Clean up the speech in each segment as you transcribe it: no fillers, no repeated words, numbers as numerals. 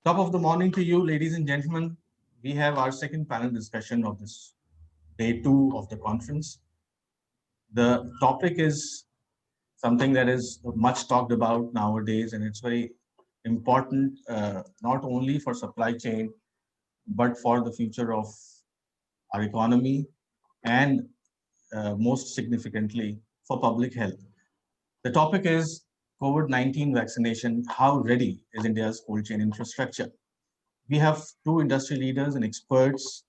Top of the morning to you, ladies and gentlemen. We have our second panel discussion of this day two of the conference. The topic is something that is much talked about nowadays, and it's very important not only for supply chain but for the future of our economy and most significantly for public health. The topic is COVID-19 vaccination. How ready is India's cold chain infrastructure? We have two industry leaders and experts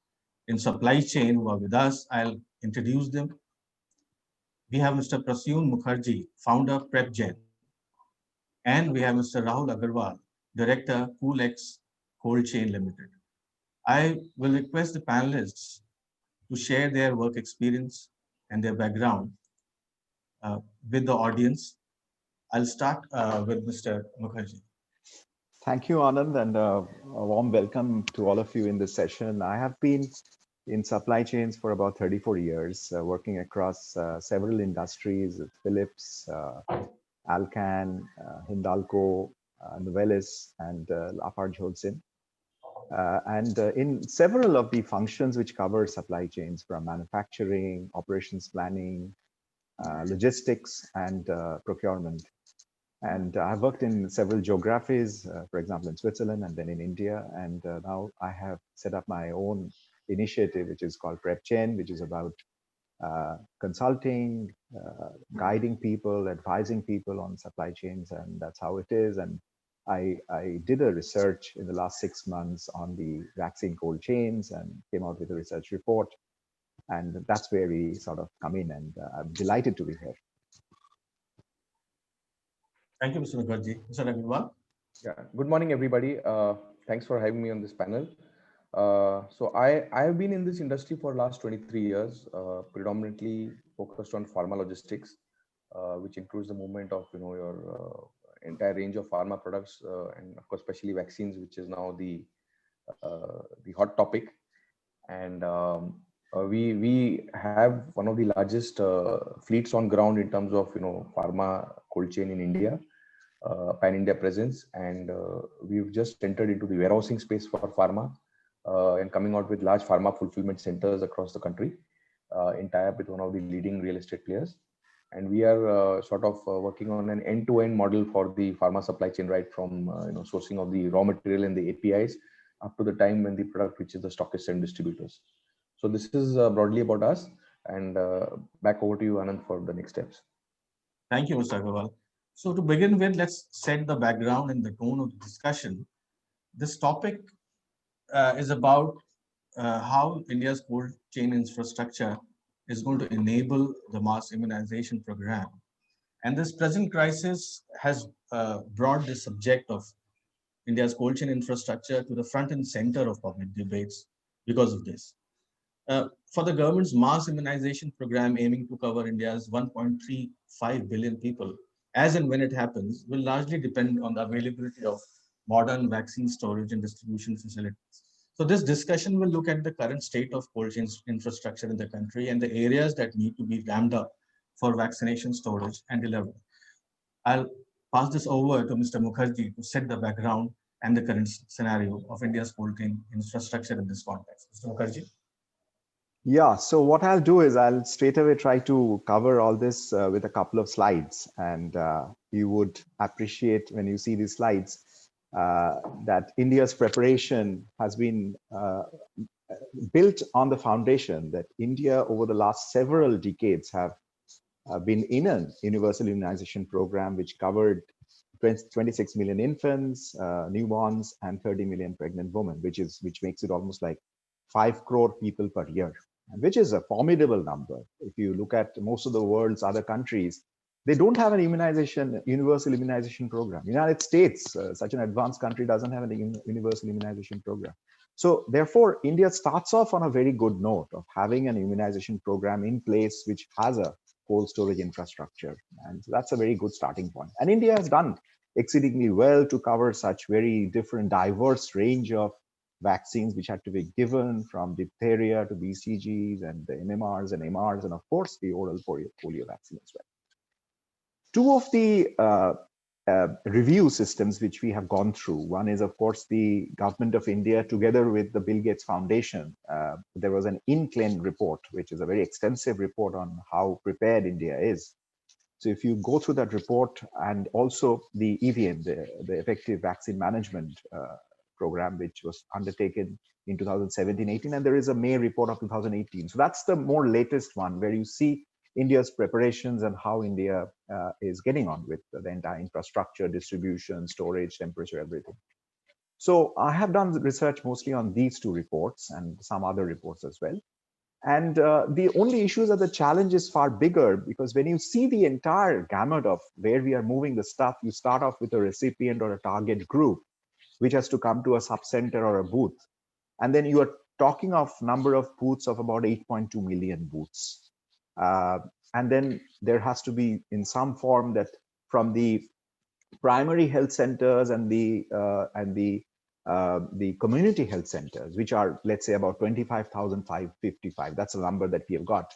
in supply chain who are with us. I'll introduce them. We have Mr. Prasyun Mukherjee, founder PrepGen, and we have Mr. Rahul Agarwal, director Coolex Cold Chain Limited. I will request the panelists to share their work experience and their background with the audience. I'll start with Mr. Mukherjee. Thank you, Anand, and a warm welcome to all of you in this session. I have been in supply chains for about 34 years, working across several industries, Philips, Alcan, Hindalco, Novelis, and Lafarge Holcim. And in several of the functions which cover supply chains, from manufacturing, operations planning, logistics, and procurement. And I've worked in several geographies, for example, in Switzerland and then in India. And now I have set up my own initiative, which is called PrepChain, which is about consulting, guiding people, advising people on supply chains. And that's how it is. And I did a research in the last 6 months on the vaccine cold chains and came out with a research report. And that's where we sort of come in. And I'm delighted to be here. Thank you, Mr. Mukherjee. Mr. Agarwal. Yeah, good morning, everybody. Thanks for having me on this panel. So I have been in this industry for last 23 years, predominantly focused on pharma logistics, which includes the movement of your entire range of pharma products, and of course, especially vaccines, which is now the hot topic. And we have one of the largest fleets on ground in terms of pharma cold chain in India. Pan-India presence, and we've just entered into the warehousing space for pharma and coming out with large pharma fulfillment centers across the country in tie-up with one of the leading real estate players. And we are sort of working on an end-to-end model for the pharma supply chain, right from sourcing of the raw material and the APIs up to the time when the product reaches the stockists and distributors. So this is broadly about us, and back over to you, Anand, for the next steps. Thank you, Mr. Agarwal. So to begin with, let's set the background and the tone of the discussion. This topic is about how India's cold chain infrastructure is going to enable the mass immunization program. And this present crisis has brought the subject of India's cold chain infrastructure to the front and center of public debates because of this. For the government's mass immunization program aiming to cover India's 1.35 billion people, as and when it happens, will largely depend on the availability of modern vaccine storage and distribution facilities. So this discussion will look at the current state of cold chain infrastructure in the country and the areas that need to be ramped up for vaccination storage and delivery. I'll pass this over to Mr. Mukherjee to set the background and the current scenario of India's cold chain infrastructure in this context. Mr. Mukherjee. Yeah, so what I'll do is I'll straight away try to cover all this with a couple of slides, and you would appreciate when you see these slides that India's preparation has been built on the foundation that India over the last several decades have been in a universal immunization program which covered 26 million infants, newborns, and 30 million pregnant women, which makes it almost like 5 crore people per year, which is a formidable number. If you look at most of the world's other countries, they don't have an universal immunization program. United States, such an advanced country, doesn't have a universal immunization program. So therefore, India starts off on a very good note of having an immunization program in place, which has a cold storage infrastructure. And so that's a very good starting point. And India has done exceedingly well to cover such very different, diverse range of vaccines which had to be given, from diphtheria to BCGs and the MMRs and MRs, and of course the oral polio vaccine as well. Two of the review systems which we have gone through. One is, of course, the government of India together with the Bill Gates Foundation. There was an INCLIN report, which is a very extensive report on how prepared India is. So if you go through that report, and also the EVM, the Effective Vaccine Management program, which was undertaken in 2017-18, and there is a May report of 2018. So that's the more latest one where you see India's preparations and how India is getting on with the entire infrastructure, distribution, storage, temperature, everything. So I have done research mostly on these two reports and some other reports as well. And the only issue is that the challenge is far bigger, because when you see the entire gamut of where we are moving the stuff, you start off with a recipient or a target group, which has to come to a subcenter or a booth. And then you are talking of number of booths of about 8.2 million booths. And then there has to be in some form that from the primary health centers and the community health centers, which are, let's say, about 25,555. That's the number that we have got.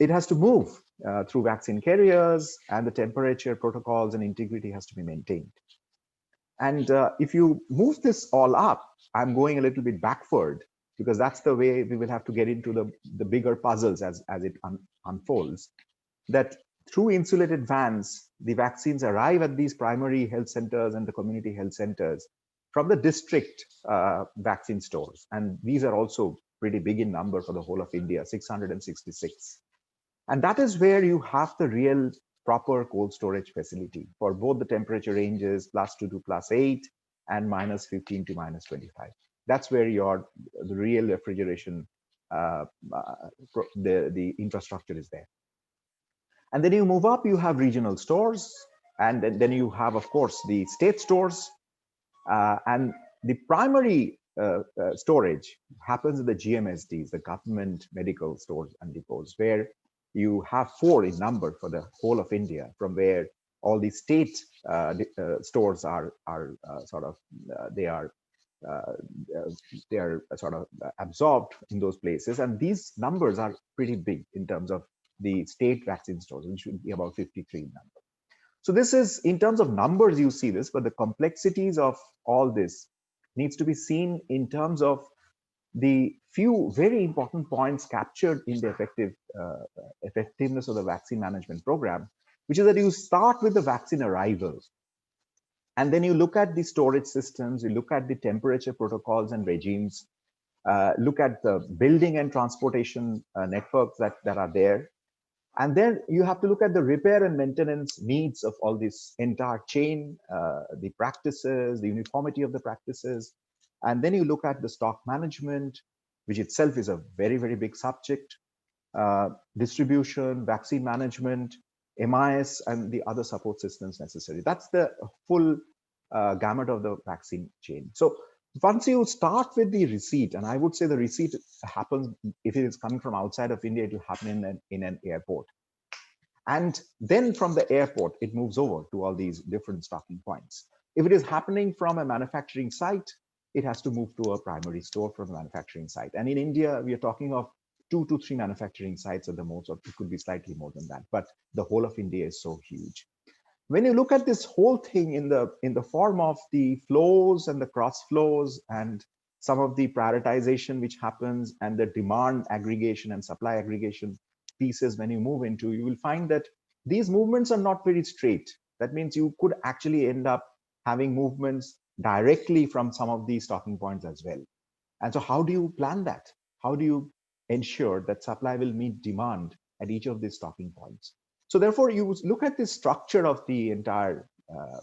It has to move through vaccine carriers, and the temperature protocols and integrity has to be maintained. And if you move this all up, I'm going a little bit backward, because that's the way we will have to get into the bigger puzzles as it unfolds. That through insulated vans, the vaccines arrive at these primary health centers and the community health centers from the district vaccine stores. And these are also pretty big in number for the whole of India, 666. And that is where you have the real proper cold storage facility for both the temperature ranges +2 to +8 and -15 to -25. That's where the real refrigeration, the infrastructure is there. And then you move up, you have regional stores, and then you have, of course, the state stores, and the primary storage happens in the GMSDs, the government medical stores and depots, where you have 4 in number for the whole of India, from where all the state stores are sort of absorbed in those places, and these numbers are pretty big in terms of the state vaccine stores, which should be about 53 in number. So this is, in terms of numbers, you see this, but the complexities of all this needs to be seen in terms of the few very important points captured in the effectiveness of the vaccine management program, which is that you start with the vaccine arrival. And then you look at the storage systems, you look at the temperature protocols and regimes, look at the building and transportation networks that are there. And then you have to look at the repair and maintenance needs of all this entire chain, the practices, the uniformity of the practices. And then you look at the stock management, which itself is a very, very big subject, distribution, vaccine management, MIS, and the other support systems necessary. That's the full gamut of the vaccine chain. So once you start with the receipt, and I would say the receipt happens, if it is coming from outside of India, it will happen in an airport. And then from the airport, it moves over to all these different stocking points. If it is happening from a manufacturing site, it has to move to a primary store from a manufacturing site. And in India, we are talking of 2 to 3 manufacturing sites at the most, or it could be slightly more than that. But the whole of India is so huge. When you look at this whole thing in the form of the flows and the cross flows and some of the prioritization which happens and the demand aggregation and supply aggregation pieces, when you move into, you will find that these movements are not very straight. That means you could actually end up having movements directly from some of these stocking points as well. And so how do you plan that? How do you ensure that supply will meet demand at each of these stocking points? So therefore, you look at the structure of the entire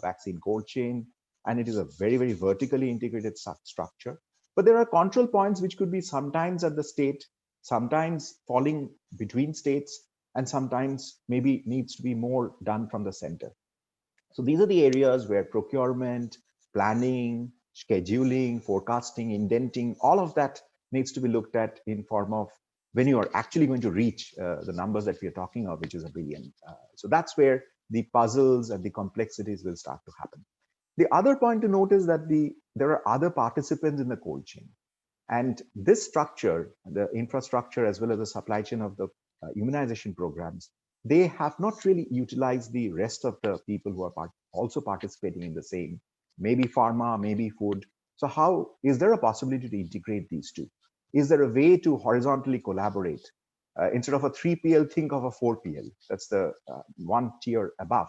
vaccine cold chain, and it is a very, very vertically integrated structure. But there are control points which could be sometimes at the state, sometimes falling between states, and sometimes maybe needs to be more done from the center. So these are the areas where procurement, planning, scheduling, forecasting, indenting, all of that needs to be looked at in form of when you are actually going to reach the numbers that we are talking of, which is 1 billion. So that's where the puzzles and the complexities will start to happen. The other point to note is that there are other participants in the cold chain. And this structure, the infrastructure as well as the supply chain of the immunization programs, they have not really utilized the rest of the people who are also participating in the same, maybe pharma, maybe food. So how is there a possibility to integrate these two? Is there a way to horizontally collaborate? Instead of a 3PL, think of a 4PL. That's the one tier above,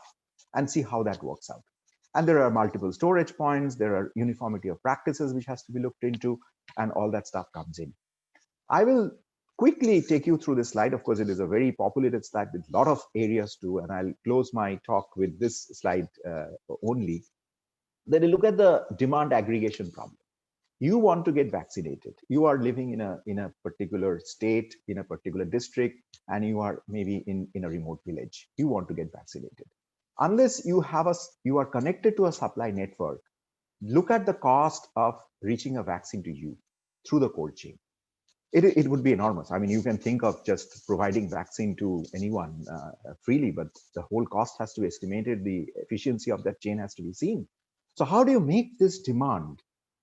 and see how that works out. And there are multiple storage points. There are uniformity of practices which has to be looked into, and all that stuff comes in. I will quickly take you through this slide. Of course, it is a very populated slide with a lot of areas too, and I'll close my talk with this slide only. Then you look at the demand aggregation problem. You want to get vaccinated. You are living in a particular state, in a particular district, and you are maybe in a remote village. You want to get vaccinated. Unless you are connected to a supply network, look at the cost of reaching a vaccine to you through the cold chain. It would be enormous. I mean, you can think of just providing vaccine to anyone freely, but the whole cost has to be estimated. The efficiency of that chain has to be seen. So how do you make this demand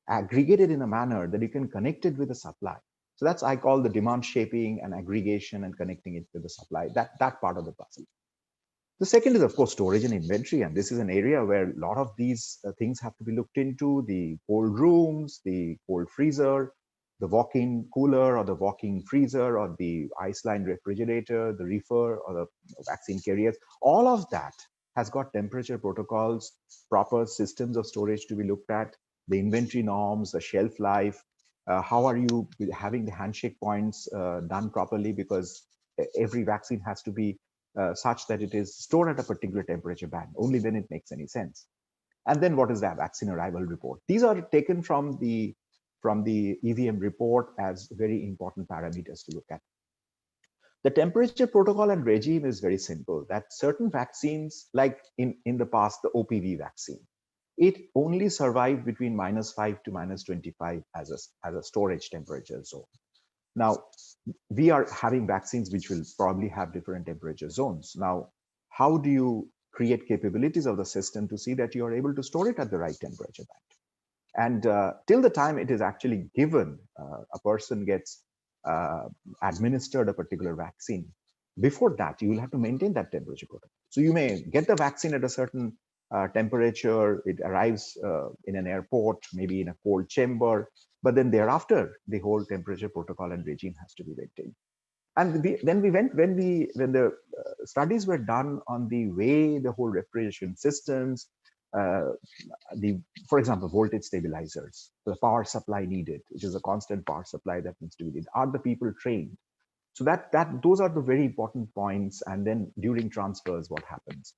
aggregated in a manner that you can connect it with the supply? So that's, I call the demand shaping and aggregation and connecting it with the supply, that part of the puzzle. The second is, of course, storage and inventory. And this is an area where a lot of these things have to be looked into: the cold rooms, the cold freezer, the walk-in cooler or the walk-in freezer, or the ice line refrigerator, the reefer or the vaccine carriers. All of that has got temperature protocols, proper systems of storage to be looked at, the inventory norms, the shelf life. How are you having the handshake points done properly? Because every vaccine has to be such that it is stored at a particular temperature band. Only then it makes any sense. And then what is that vaccine arrival report? These are taken from the EVM report as very important parameters to look at. The temperature protocol and regime is very simple, that certain vaccines, like in the past, the OPV vaccine, it only survived between -5 to -25 as a storage temperature zone. Now, we are having vaccines which will probably have different temperature zones. Now, how do you create capabilities of the system to see that you are able to store it at the right temperature band? And till the time it is actually given, a person gets administered a particular vaccine. Before that, you will have to maintain that temperature protocol. So you may get the vaccine at a certain temperature, it arrives in an airport, maybe in a cold chamber, but then thereafter, the whole temperature protocol and regime has to be maintained. And when the studies were done on the way the whole refrigeration systems, for example, voltage stabilizers, the power supply needed, which is a constant power supply that needs to be needed. Are the people trained? So those are the very important points. And then during transfers, what happens?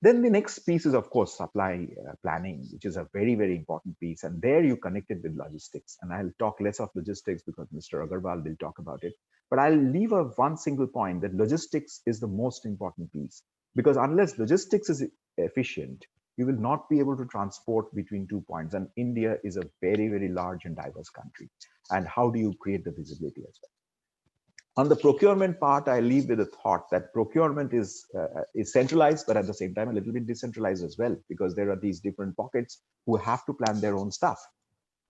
Then the next piece is, of course, supply planning, which is a very, very important piece. And there you connect it with logistics. And I'll talk less of logistics because Mr. Agarwal will talk about it. But I'll leave one single point, that logistics is the most important piece. Because unless logistics is efficient, you will not be able to transport between 2 points. And India is a very, very large and diverse country. And how do you create the visibility as well? On the procurement part, I leave with a thought that procurement is centralized, but at the same time, a little bit decentralized as well, because there are these different pockets who have to plan their own stuff.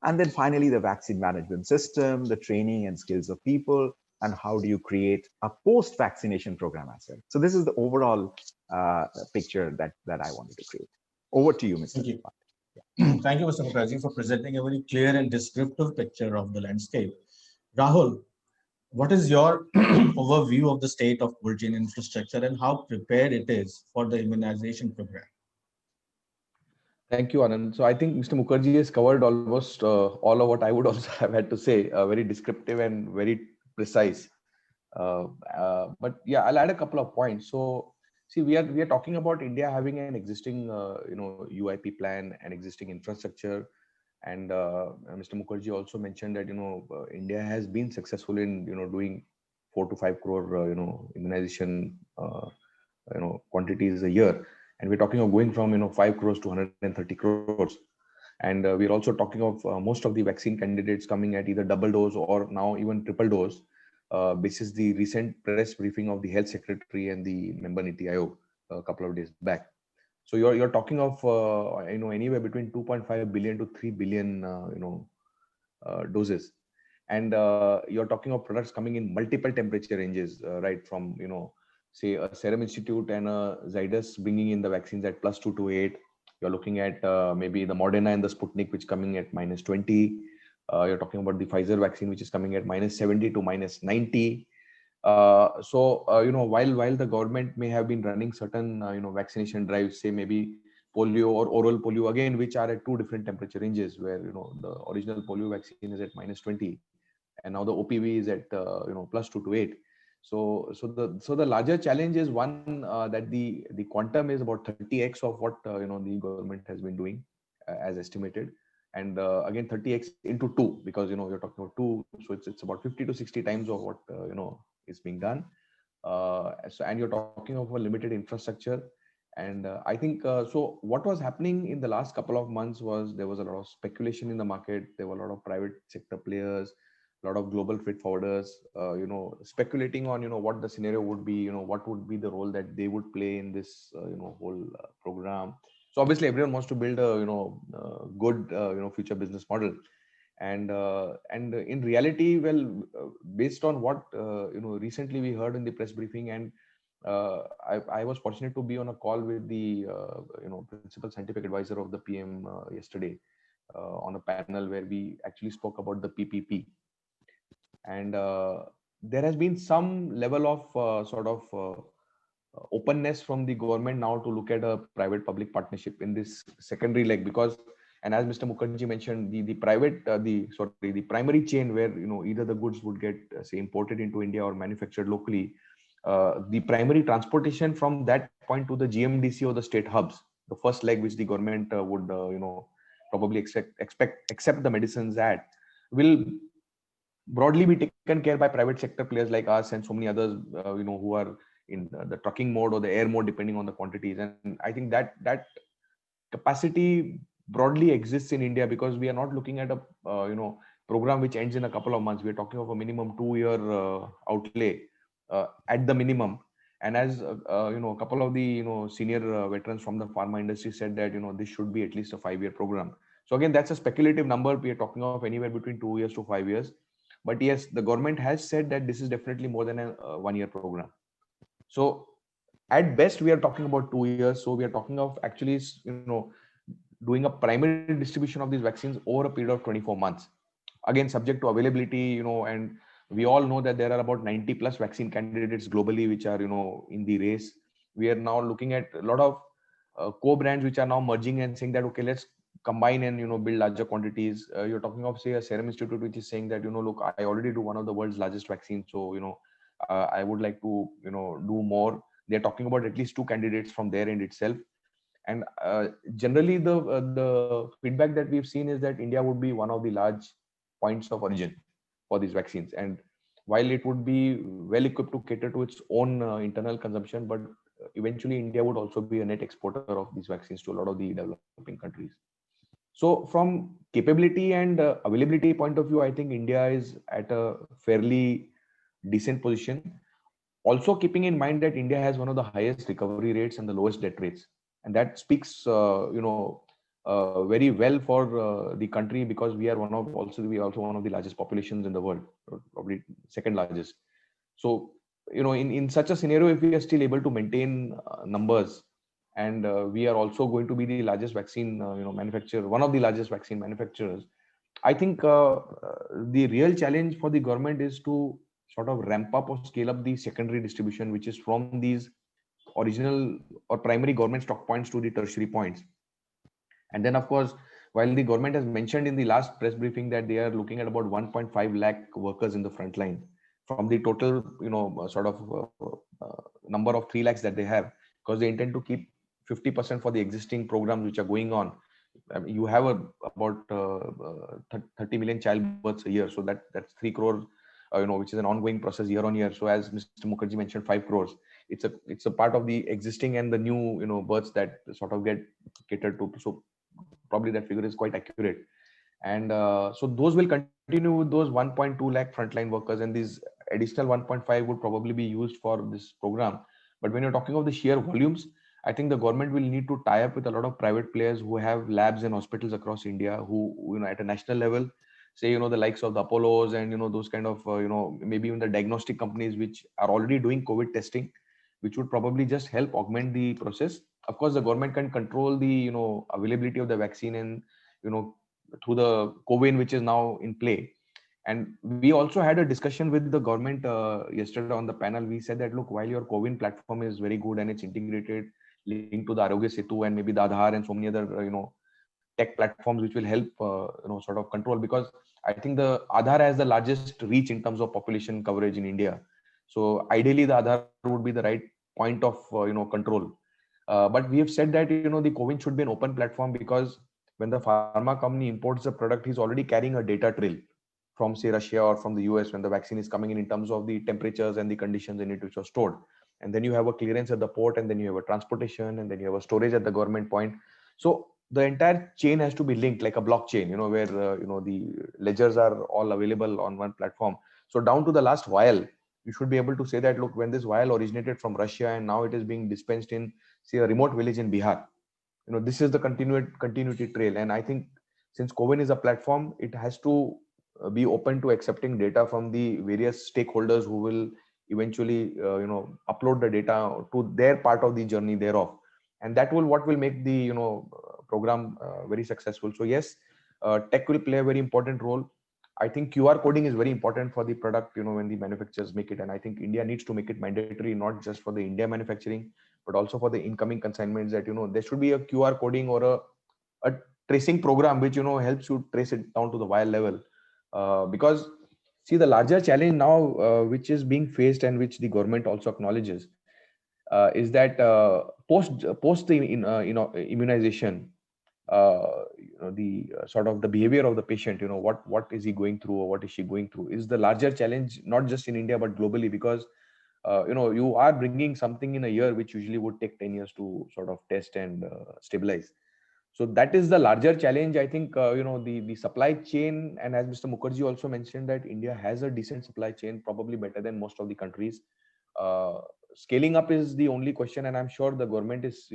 And then finally, the vaccine management system, the training and skills of people, and how do you create a post-vaccination program as well. So this is the overall picture that I wanted to create. Over to you, Mr. Thank you. Yeah. Thank you, Mr. Mukherjee, for presenting a very clear and descriptive picture of the landscape. Rahul, what is your overview of the state of cold chain infrastructure and how prepared it is for the immunization program? Thank you, Anand. So I think Mr. Mukherjee has covered almost all of what I would also have had to say, very descriptive and very precise. But yeah, I'll add a couple of points. So see, we are talking about India having an existing UIP plan and existing infrastructure. And Mr. Mukherjee also mentioned that India has been successful in doing 4 to 5 crore immunization quantities a year, and we're talking of going from 5 crores to 130 crores. And we're also talking of most of the vaccine candidates coming at either double dose or now even triple dose. This is the recent press briefing of the health secretary and the member Niti Aayog a couple of days back. So you're talking of anywhere between 2.5 billion to 3 billion doses, and you're talking of products coming in multiple temperature ranges, right from say a Serum Institute and a Zydus bringing in the vaccines at +2 to 8, You're looking at maybe the Moderna and the Sputnik, which coming at -20. You're talking about the Pfizer vaccine, which is coming at -70 to -90. While the government may have been running certain vaccination drives, say maybe polio or oral polio, again, which are at two different temperature ranges, where the original polio vaccine is at -20, and now the OPV is at +2 to 8. So the larger challenge is one, that the quantum is about 30x of what the government has been doing as estimated, and again 30x into 2, because you're talking about 2, so it's about 50 to 60 times of what is being done. And you're talking of a limited infrastructure. And I think so what was happening in the last couple of months was there was a lot of speculation in the market. There were a lot of private sector players, a lot of global freight forwarders, speculating on what the scenario would be, what would be the role that they would play in this whole program. So obviously everyone wants to build a good future business model. And in reality, well, based on what recently we heard in the press briefing, and I was fortunate to be on a call with the principal scientific advisor of the PM yesterday, on a panel where we actually spoke about the PPP. And there has been some level of openness from the government now to look at a private public partnership in this secondary leg, because, and as Mr. Mukherjee mentioned, the primary chain where either the goods would get say imported into India or manufactured locally, the primary transportation from that point to the GMDC or the state hubs, the first leg which the government would probably accept the medicines at, will broadly be taken care by private sector players like us and so many others who are in the trucking mode or the air mode, depending on the quantities. And I think that capacity broadly exists in India, because we are not looking at a program which ends in a couple of months. We are talking of a minimum 2-year outlay at the minimum. And as a couple of the senior veterans from the pharma industry said that this should be at least a 5-year program. So again, that's a speculative number. We are talking of anywhere between 2 years to 5 years. But yes, the government has said that this is definitely more than a 1-year program. So at best, we are talking about 2 years. So we are talking of actually, doing a primary distribution of these vaccines over a period of 24 months. Again, subject to availability, and we all know that there are about 90 plus vaccine candidates globally, which are, in the race. We are now looking at a lot of co-brands which are now merging and saying that, okay, let's combine and build larger quantities. You're talking of, say, a Serum Institute which is saying that look, I already do one of the world's largest vaccines, so I would like to do more. They're talking about at least 2 candidates from their end itself. And generally the feedback that we've seen is that India would be one of the large points of origin for these vaccines. And while it would be well equipped to cater to its own internal consumption, but eventually India would also be a net exporter of these vaccines to a lot of the developing countries. So from capability and availability point of view, I think India is at a fairly decent position. Also keeping in mind that India has one of the highest recovery rates and the lowest death rates. And that speaks, very well for the country, because we are also one of the largest populations in the world, probably second largest. So, in such a scenario, if we are still able to maintain numbers, and we are also going to be the largest vaccine manufacturer, one of the largest vaccine manufacturers, I think the real challenge for the government is to sort of ramp up or scale up the secondary distribution, which is from these original or primary government stock points to the tertiary points. And then, of course, while the government has mentioned in the last press briefing that they are looking at about 1.5 lakh workers in the front line from the total, number of 3 lakhs that they have, because they intend to keep 50% for the existing programs which are going on. I mean, you have about 30 million childbirths a year, so that's 3 crore, which is an ongoing process year on year. So as Mr. Mukherjee mentioned, 5 crores. It's a part of the existing and the new births that sort of get catered to. So probably that figure is quite accurate. And so those will continue with those 1.2 lakh frontline workers, and these additional 1.5 would probably be used for this program. But when you're talking of the sheer volumes, I think the government will need to tie up with a lot of private players who have labs and hospitals across India, who at a national level, say the likes of the Apollos and those kind of maybe even the diagnostic companies which are already doing COVID testing, which would probably just help augment the process. Of course, the government can control the availability of the vaccine, and through the COVID, which is now in play. And we also had a discussion with the government yesterday on the panel. We said that, look, while your COVID platform is very good and it's integrated, linked to the Arogya Setu and maybe the Aadhaar and so many other tech platforms which will help sort of control, because I think the Aadhaar has the largest reach in terms of population coverage in India. So ideally, the Aadhaar would be the right point of control. But we have said that the COVID should be an open platform, because when the pharma company imports the product, he's already carrying a data trail from, say, Russia or from the US when the vaccine is coming in terms of the temperatures and the conditions in it which are stored. And then you have a clearance at the port, and then you have a transportation, and then you have a storage at the government point. So the entire chain has to be linked like a blockchain, where the ledgers are all available on one platform. So down to the last vial, you should be able to say that, look, when this vial originated from Russia and now it is being dispensed in, say, a remote village in Bihar, this is the continuity trail. And I think since COVID is a platform, it has to be open to accepting data from the various stakeholders who will eventually upload the data to their part of the journey thereof. And that will what will make the program very successful. So yes, tech will play a very important role. I think QR coding is very important for the product, when the manufacturers make it. And I think India needs to make it mandatory, not just for the India manufacturing, but also for the incoming consignments, that, there should be a QR coding or a tracing program which, helps you trace it down to the vial level. Because see, the larger challenge now, which is being faced and which the government also acknowledges, is that post the immunization, the sort of the behavior of the patient, what is he going through or what is she going through, is the larger challenge, not just in India but globally. Because you are bringing something in a year which usually would take 10 years to sort of test and stabilize. So that is the larger challenge. I think the supply chain, and as Mr. Mukherjee also mentioned, that India has a decent supply chain, probably better than most of the countries. uh, Scaling up is the only question, and I'm sure the government is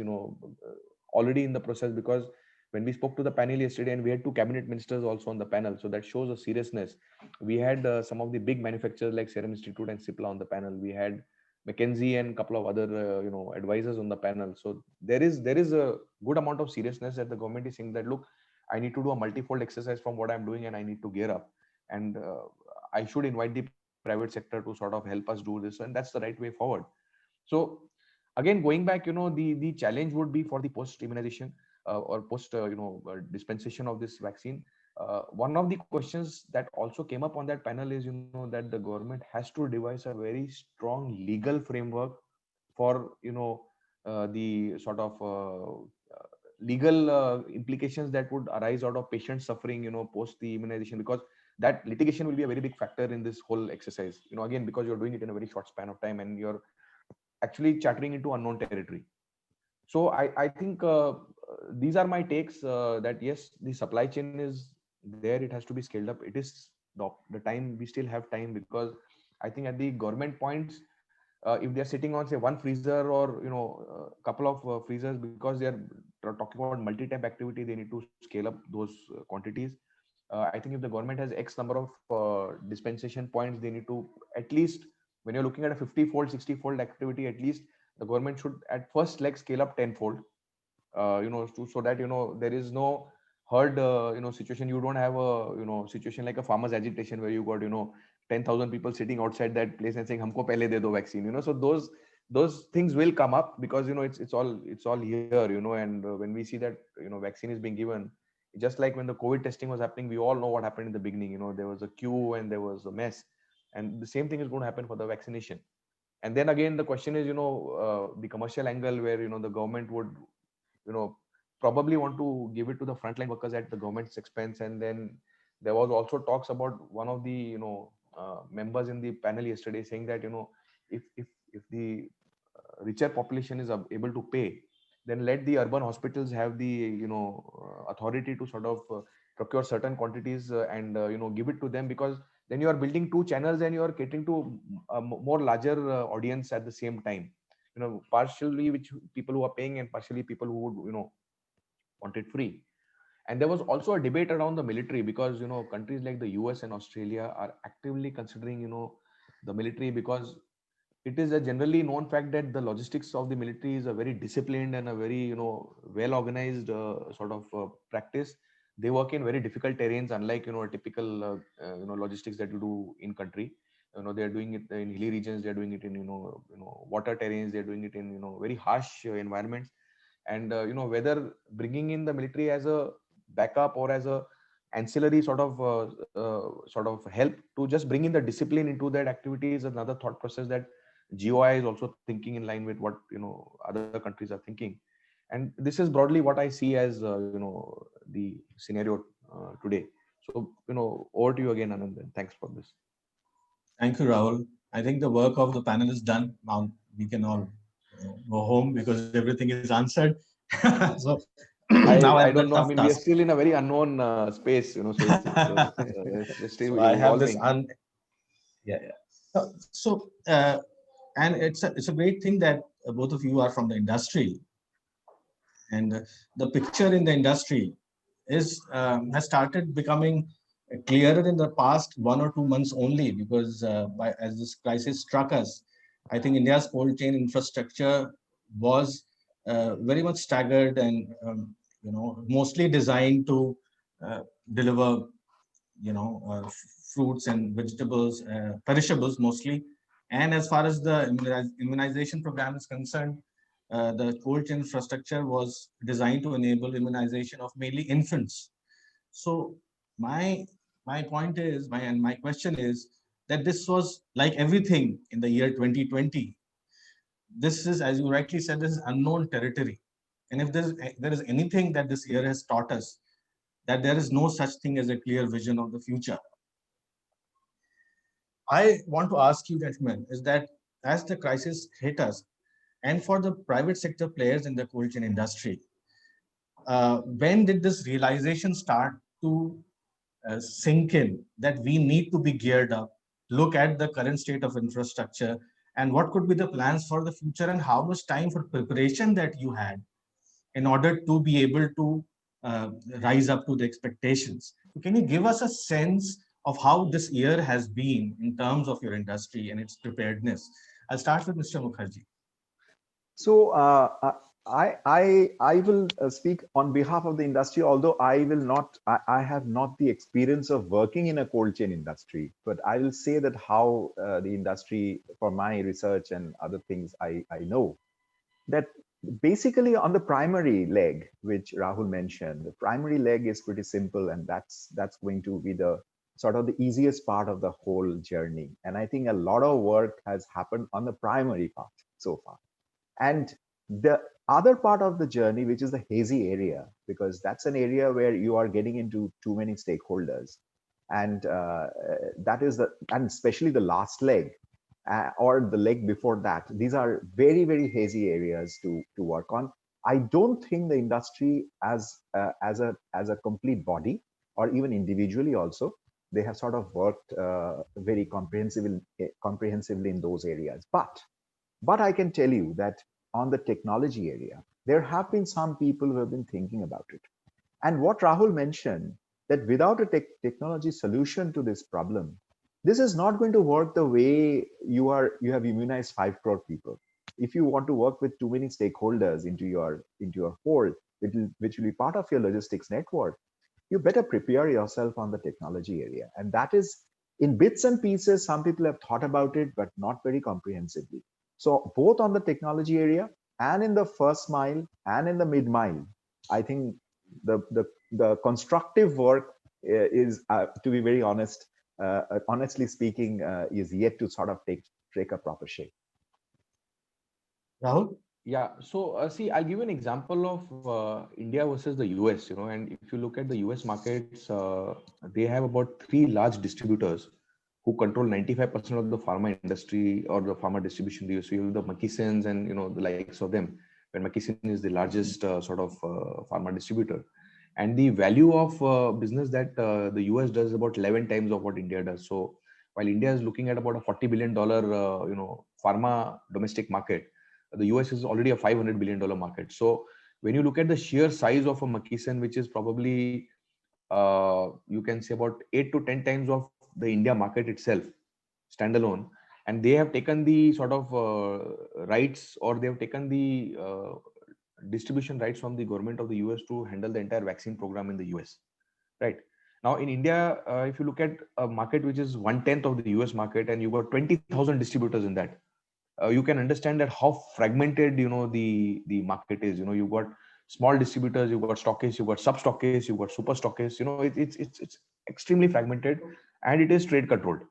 already in the process. Because when we spoke to the panel yesterday, and we had two cabinet ministers also on the panel, so that shows a seriousness. We had some of the big manufacturers like Serum Institute and Cipla on the panel. We had McKinsey and a couple of other advisors on the panel. So there is a good amount of seriousness that the government is saying that, look, I need to do a multifold exercise from what I'm doing, and I need to gear up, and I should invite the private sector to sort of help us do this, and that's the right way forward. So again, going back, the challenge would be for the post immunization or post dispensation of this vaccine. One of the questions that also came up on that panel is, that the government has to devise a very strong legal framework for the sort of legal implications that would arise out of patient suffering, post the immunization, because that litigation will be a very big factor in this whole exercise, again, because you're doing it in a very short span of time and you're actually chattering into unknown territory. So I think these are my takes, that yes, the supply chain is there, it has to be scaled up. It is the time, we still have time, because I think at the government points, if they're sitting on, say, one freezer or a couple of freezers, because they're talking about multi-tap activity, they need to scale up those quantities. I think if the government has X number of dispensation points, they need to, at least when you're looking at a 50-fold 60-fold activity, at least the government should at first like scale up 10-fold, so that there is no herd situation. You don't have a situation like a farmers agitation where you got 10,000 people sitting outside that place and saying humko pehle de do vaccine, so those things will come up, because it's all here, and when we see that vaccine is being given, just like when the COVID testing was happening, we all know what happened in the beginning. There was a queue and there was a mess, and the same thing is going to happen for the vaccination. And then again, the question is, the commercial angle, where the government would probably want to give it to the frontline workers at the government's expense. And then there was also talks about one of the members in the panel yesterday saying that if the richer population is able to pay, then let the urban hospitals have the authority to sort of procure certain quantities, and give it to them, because then you are building two channels and you are catering to a more larger audience at the same time, partially which people who are paying and partially people who would want it free. And there was also a debate around the military, because countries like the US and Australia are actively considering the military, because it is a generally known fact that the logistics of the military is a very disciplined and a very, well organized sort of practice. They work in very difficult terrains, unlike, a typical logistics that you do in country. They are doing it in hilly regions, they are doing it in, water terrains, they are doing it in, very harsh environments. And whether bringing in the military as a backup or as a ancillary sort of help to just bring in the discipline into that activity is another thought process that GOI is also thinking in line with what other countries are thinking. And this is broadly what I see as the scenario today. So over to you again, Anand, and thanks for this. Thank you, Rahul. I think the work of the panel is done. Now we can all go home because everything is answered. So now I I have the don't know. I tough mean, we are task. still in a very unknown space, so it's still So I have this evolving. yeah. So and it's a great thing that both of you are from the industry, and the picture in the industry is has started becoming clearer in the past 1 or 2 months only, because as this crisis struck us, I think India's cold chain infrastructure was very much staggered and mostly designed to deliver fruits and vegetables, perishables mostly. And as far as the immunization program is concerned, the cold chain infrastructure was designed to enable immunization of mainly infants. So my my point is, my question is that this was like everything in the year 2020. This is, as you rightly said, this is unknown territory. And if there is anything that this year has taught us, that there is no such thing as a clear vision of the future. I want to ask you, gentlemen, is that as the crisis hit us, and for the private sector players in the cold chain industry, when did this realization start to sink in that we need to be geared up, look at the current state of infrastructure, and what could be the plans for the future, and how much time for preparation that you had in order to be able to rise up to the expectations? So can you give us a sense of how this year has been in terms of your industry and its preparedness? I'll start with Mr. Mukherjee. So I will speak on behalf of the industry, although I will not, I have not the experience of working in a cold chain industry, but I will say that how the industry, for my research and other things, I know that basically on the primary leg, which Rahul mentioned, the primary leg is pretty simple, and that's going to be the sort of the easiest part of the whole journey. And I think a lot of work has happened on the primary part so far. And the other part of the journey, which is the hazy area, because that's an area where you are getting into too many stakeholders. And that is and especially the last leg or the leg before that. These are very, very hazy areas to work on. I don't think the industry as a complete body, or even individually also, they have sort of worked very comprehensively in those areas. But I can tell you that on the technology area, there have been some people who have been thinking about it. And what Rahul mentioned, that without a technology solution to this problem, this is not going to work the way you have immunized 5 crore people. If you want to work with too many stakeholders into your fold, which will be part of your logistics network, you better prepare yourself on the technology area. And that is in bits and pieces. Some people have thought about it, but not very comprehensively. So both on the technology area and in the first mile and in the mid mile, I think the constructive work is, to be very honest, honestly speaking, is yet to sort of take a proper shape. Rahul? Yeah, so see, I'll give you an example of India versus the US, and if you look at the US markets, they have about 3 large distributors who control 95% of the pharma industry or the pharma distribution. So you have the McKesson's and the likes of them, where McKesson is the largest sort of pharma distributor. And the value of business that the US does is about 11 times of what India does. So while India is looking at about a $40 billion, pharma domestic market, the US is already a $500 billion market. So when you look at the sheer size of a McKesson, which is probably, you can say about 8 to 10 times of the India market itself, standalone, and they have taken the sort of rights, or they have taken the distribution rights from the government of the US to handle the entire vaccine program in the US, right? Now in India, if you look at a market which is 1/10 of the US market, and you've got 20,000 distributors in that, you can understand that how fragmented, the market is. You've got small distributors, you've got stockists, you've got sub stockists, you've got super stockists. It's extremely fragmented, and it is trade controlled.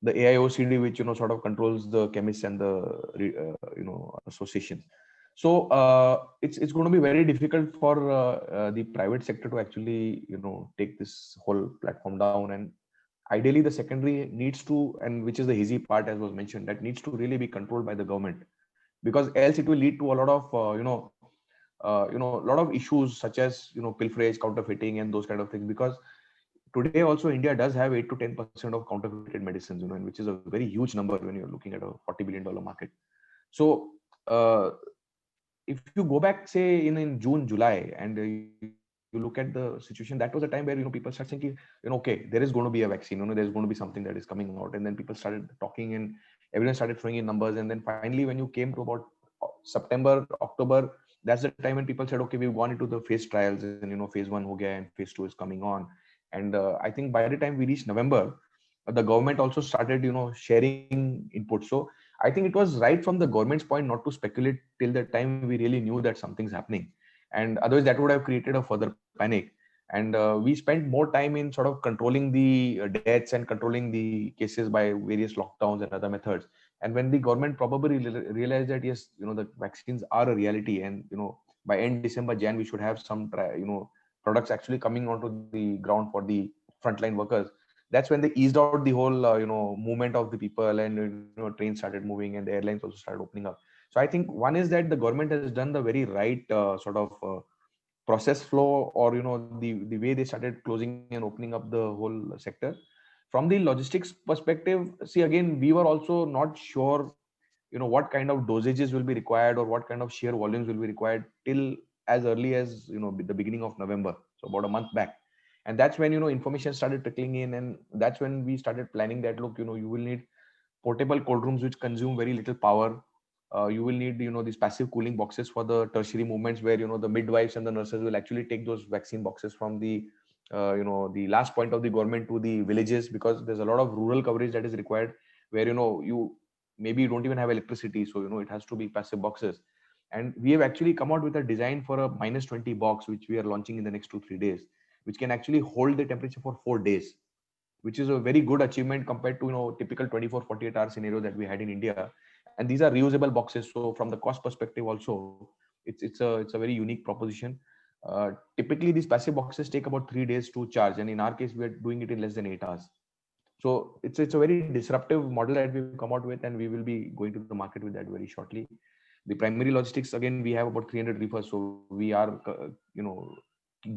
The AIOCD, which sort of controls the chemists and the associations. So it's going to be very difficult for the private sector to actually take this whole platform down. And ideally the secondary needs to, and which is the hazy part as was mentioned, that needs to really be controlled by the government, because else it will lead to a lot of a lot of issues such as pilferage, counterfeiting, and those kind of things. Because today also India does have 8 to 10% of counterfeited medicines, and which is a very huge number when you're looking at a $40 billion market. So if you go back, say in June, July, and you look at the situation, that was a time where people start thinking, okay, there is going to be a vaccine, there's going to be something that is coming out, and then people started talking, and everyone started throwing in numbers, and then finally when you came to about September, October, that's the time when people said, okay, we've gone into the phase trials, and phase 1 ho gaya, and phase 2 is coming on. And I think by the time we reached November, the government also started sharing input. So I think it was right from the government's point not to speculate till the time we really knew that something's happening, and otherwise that would have created a further panic. And we spent more time in sort of controlling the deaths and controlling the cases by various lockdowns and other methods. And when the government probably realized that yes, the vaccines are a reality, and by end December, Jan, we should have some products actually coming onto the ground for the frontline workers. That's when they eased out the whole movement of the people, and trains started moving, and the airlines also started opening up. So I think one is that the government has done the very right sort of process flow, or the way they started closing and opening up the whole sector. From the logistics perspective, see, again, we were also not sure what kind of dosages will be required, or what kind of sheer volumes will be required till as early as the beginning of November, so about a month back. And that's when information started trickling in, and that's when we started planning that, look, you will need portable cold rooms which consume very little power. You will need these passive cooling boxes for the tertiary movements, where the midwives and the nurses will actually take those vaccine boxes from the the last point of the government to the villages, because there's a lot of rural coverage that is required, where you maybe you don't even have electricity, so it has to be passive boxes. And we have actually come out with a design for a -20 box, which we are launching in the next 2-3 days, which can actually hold the temperature for 4 days, which is a very good achievement compared to typical 24-48 hour scenario that we had in India. And these are reusable boxes, so from the cost perspective also, it's a very unique proposition. Typically these passive boxes take about 3 days to charge, and in our case we are doing it in less than 8 hours. So it's a very disruptive model that we've come out with, and we will be going to the market with that very shortly. The primary logistics, again, we have about 300 reefers, so we are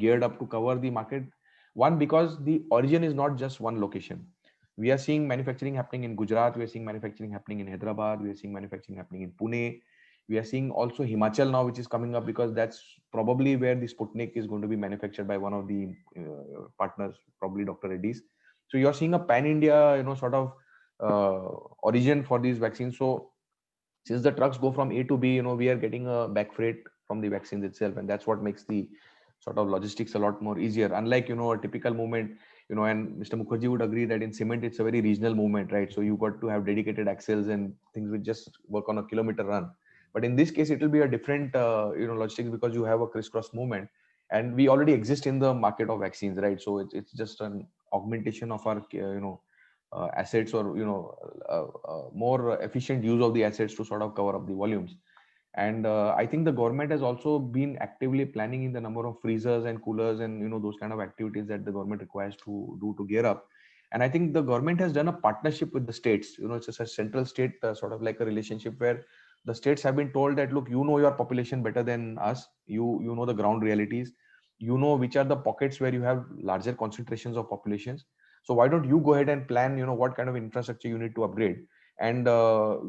geared up to cover the market. One, because the origin is not just one location. We are seeing manufacturing happening in Gujarat, we are seeing manufacturing happening in Hyderabad, we are seeing manufacturing happening in Pune. We are seeing also Himachal now, which is coming up, because that's probably where the Sputnik is going to be manufactured by one of the partners, probably Dr. Reddy's. So you're seeing a pan-India, sort of origin for these vaccines. So since the trucks go from A to B, we are getting a back freight from the vaccines itself, and that's what makes the sort of logistics a lot more easier. Unlike a typical movement, and Mr. Mukherjee would agree that in cement it's a very regional movement, right? So you got to have dedicated axles, and things will just work on a kilometer run. But in this case, it will be a different logistics, because you have a crisscross movement, and we already exist in the market of vaccines, right? So it's just an augmentation of our assets, or more efficient use of the assets to sort of cover up the volumes. And I think the government has also been actively planning in the number of freezers and coolers, and those kind of activities that the government requires to do to gear up. And I think the government has done a partnership with the states. It's a central state sort of like a relationship, where the states have been told that, look, your population better than us. You know the ground realities. Which are the pockets where you have larger concentrations of populations. So why don't you go ahead and plan what kind of infrastructure you need to upgrade. And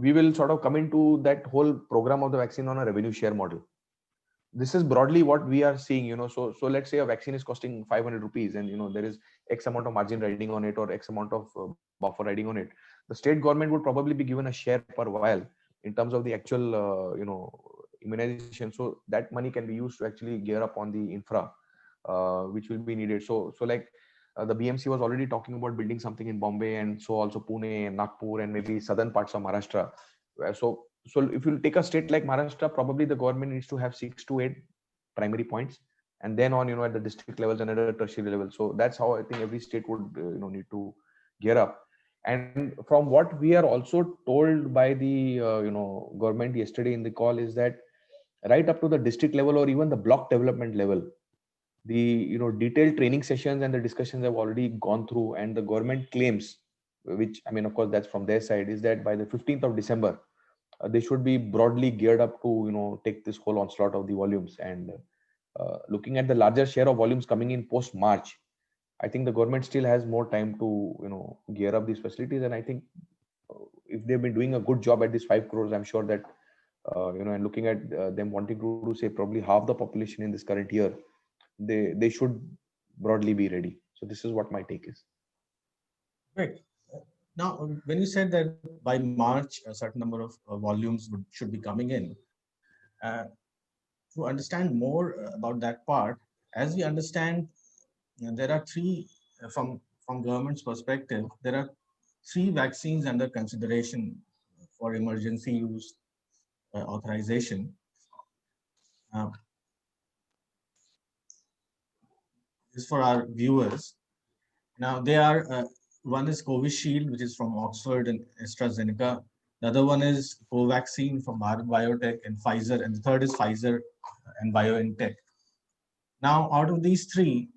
we will sort of come into that whole program of the vaccine on a revenue share model. This is broadly what we are seeing. So let's say a vaccine is costing 500 rupees, and there is X amount of margin riding on it, or X amount of buffer riding on it. the state government would probably be given a share per vial in terms of the actual, immunization. So that money can be used to actually gear up on the infra, which will be needed. So like the BMC was already talking about building something in Bombay, and so also Pune and Nagpur and maybe southern parts of Maharashtra. So if you take a state like Maharashtra, probably the government needs to have 6 to 8 primary points, and then on, at the district levels and at the tertiary level. So that's how I think every state would need to gear up. And from what we are also told by the government yesterday in the call is that right up to the district level or even the block development level, the detailed training sessions and the discussions have already gone through, and the government claims, which I mean of course that's from their side, is that by the 15th of December they should be broadly geared up to take this whole onslaught of the volumes. And looking at the larger share of volumes coming in post March, I think the government still has more time to gear up these facilities. And I think if they've been doing a good job at these 5 crores, I'm sure that and looking at them wanting to do say probably half the population in this current year, they should broadly be ready. So this is what my take is. Great. Now, when you said that by March a certain number of volumes should be coming in, to understand more about that part, as we understand, there are three, from government's perspective, there are 3 vaccines under consideration for emergency use authorization. This is for our viewers. Now, they are, one is Covishield, which is from Oxford and AstraZeneca. The other one is Covaxin from Bharat Biotech and Pfizer, and the third is Pfizer and BioNTech. Now, out of these 3,